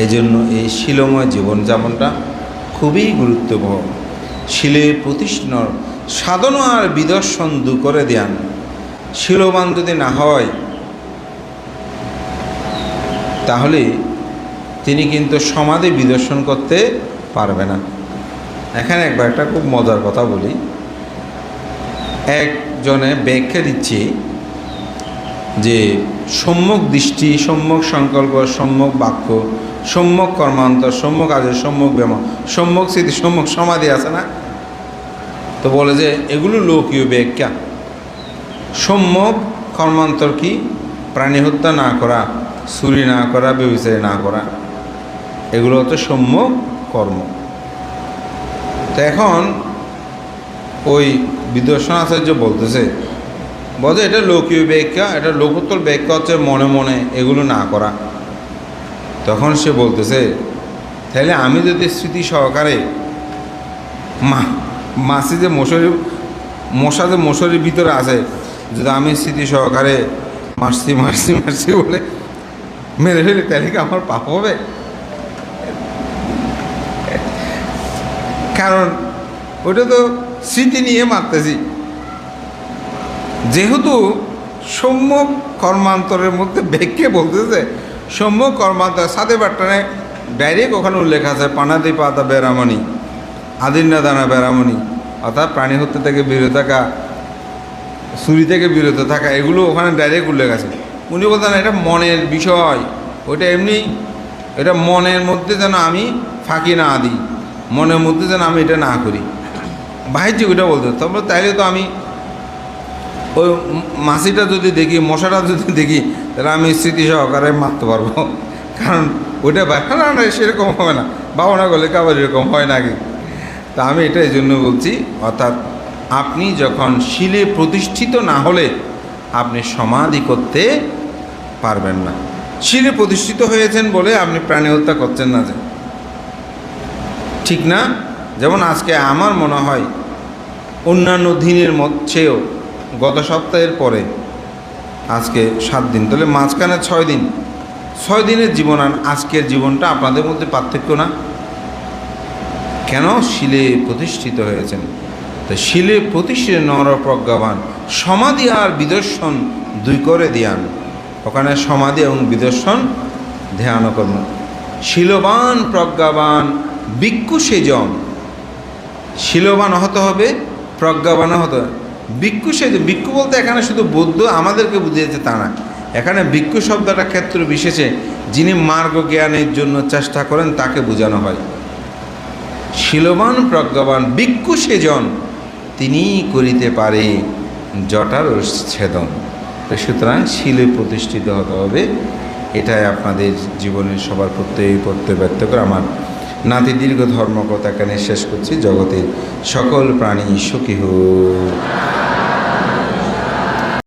A: এই জন্য এই শিলময় জীবনযাপনটা খুবই গুরুত্বপূর্ণ। শিলে প্রতিষ্ঠিত সাধন আর বিদর্শন দূর করে দেন। শিলবান যদি না হয় তাহলে তিনি কিন্তু সমাধি বিদর্শন করতে পারবে না। এখানে একবার একটা খুব মজার কথা বলি। একজনে ব্যাখ্যা দিচ্ছে যে সম্যক দৃষ্টি, সম্যক সংকল্প, সম্যক বাক্য, সম্যক কর্মান্তর, সম্যক আদেশ, সম্যক ব্যায়াম, সম্যক স্মৃতি, সম্যক সমাধি আছে না? তো বলে যে এগুলো লোকীয় ব্যাখ্যা। সম্যক কর্মান্তর কি? প্রাণী হত্যা না করা, চুরি না করা, ব্যভিচার না করা, এগুলো হচ্ছে সম্যক কর্ম। তো এখন ওই বিদর্শন আচার্য বলতেছে, বলে এটা লোকীয় ব্যাখ্যা, এটা লোকোত্তর ব্যাখ্যা হচ্ছে মনে মনে এগুলো না করা। তখন সে বলতেছে, তাহলে আমি যদি স্মৃতি সহকারে মাছি যে মশা যে মশারির ভিতরে আছে, যদি আমি স্মৃতি সহকারে মারছি মারছি মারছি বলে মেরে ফেলি, তাহলে কি আমার পাপ হবে? কারণ ওটা তো স্মৃতি নিয়ে মারতেছি। যেহেতু সম্যক কর্মান্তরের মধ্যে ব্যাখ্যা বলতেছে, সম্যক কর্মান্তর সাথে বাট্টানে ডাইরেক্ট ওখানে উল্লেখ আছে, পানাদি পাতা বেরামণি, আদিন্না দানা বেরামণি, অর্থাৎ প্রাণী হত্যা থেকে বিরত থাকা, চুরি থেকে বিরত থাকা, এগুলো ওখানে ডাইরেক্ট উল্লেখ আছে। উনি বলতেন এটা মনের বিষয়, ওইটা এমনি, এটা মনের মধ্যে যেন আমি ফাঁকি না দিই, মনের মধ্যে যেন আমি এটা না করি, বাহ্যিক ওইটা বলতে। তারপর তাইলে তো আমি ওই মাছিটা যদি দেখি, মশাটা যদি দেখি, তাহলে আমি স্মৃতি সহকারে মারতে পারবো। কারণ ওইটা ব্যাখ্যা না সেরকম হবে না, ভাবনা করলে কাবার এরকম হয় নাকি। তা আমি এটা এই জন্য বলছি, অর্থাৎ আপনি যখন শিলে প্রতিষ্ঠিত না হলে আপনি সমাধি করতে পারবেন না। শিলে প্রতিষ্ঠিত হয়েছেন বলে আপনি প্রাণী হত্যা করছেন না, যে ঠিক না? যেমন আজকে আমার মনে হয় অন্যান্য দিনের মধ্যেও গত সপ্তাহের পরে আজকে 7 দিন, তাহলে মাঝখানে 6 দিন, 6 দিনের জীবন আর আজকের জীবনটা আপনাদের মধ্যে পার্থক্য না? কেন? শিলে প্রতিষ্ঠিত হয়েছেন। তো শিলে প্রতিষ্ঠিত নর প্রজ্ঞাবান, সমাধি আর বিদর্শন দুই করে দিয়ান। ওখানে সমাধি এবং বিদর্শন ধ্যান কর্ম। শিলবান প্রজ্ঞাবান ভিক্ষু সেজন, শিলবান হতে হবে, প্রজ্ঞাবান হতে হবে। ভিক্ষু সেজন, ভিক্ষু বলতে এখানে শুধু বৌদ্ধ আমাদেরকে বুঝিয়েছে তা না, এখানে ভিক্ষু শব্দটা ক্ষেত্র বিশেষে যিনি মার্গ জ্ঞানের জন্য চেষ্টা করেন তাকে বোঝানো হয়। শিলবান প্রজ্ঞাবান ভিক্ষু সেজন, তিনি করিতে পারে জটার ছেদন। সুতরাং শিলে প্রতিষ্ঠিত হতে হবে, এটাই আপনাদের জীবনের সবার প্রত্যয় ব্যক্ত করে আমার নাতি দীর্ঘ ধর্মকথা এখানে শেষ করছি। জগতের সকল প্রাণী সুখী হোক।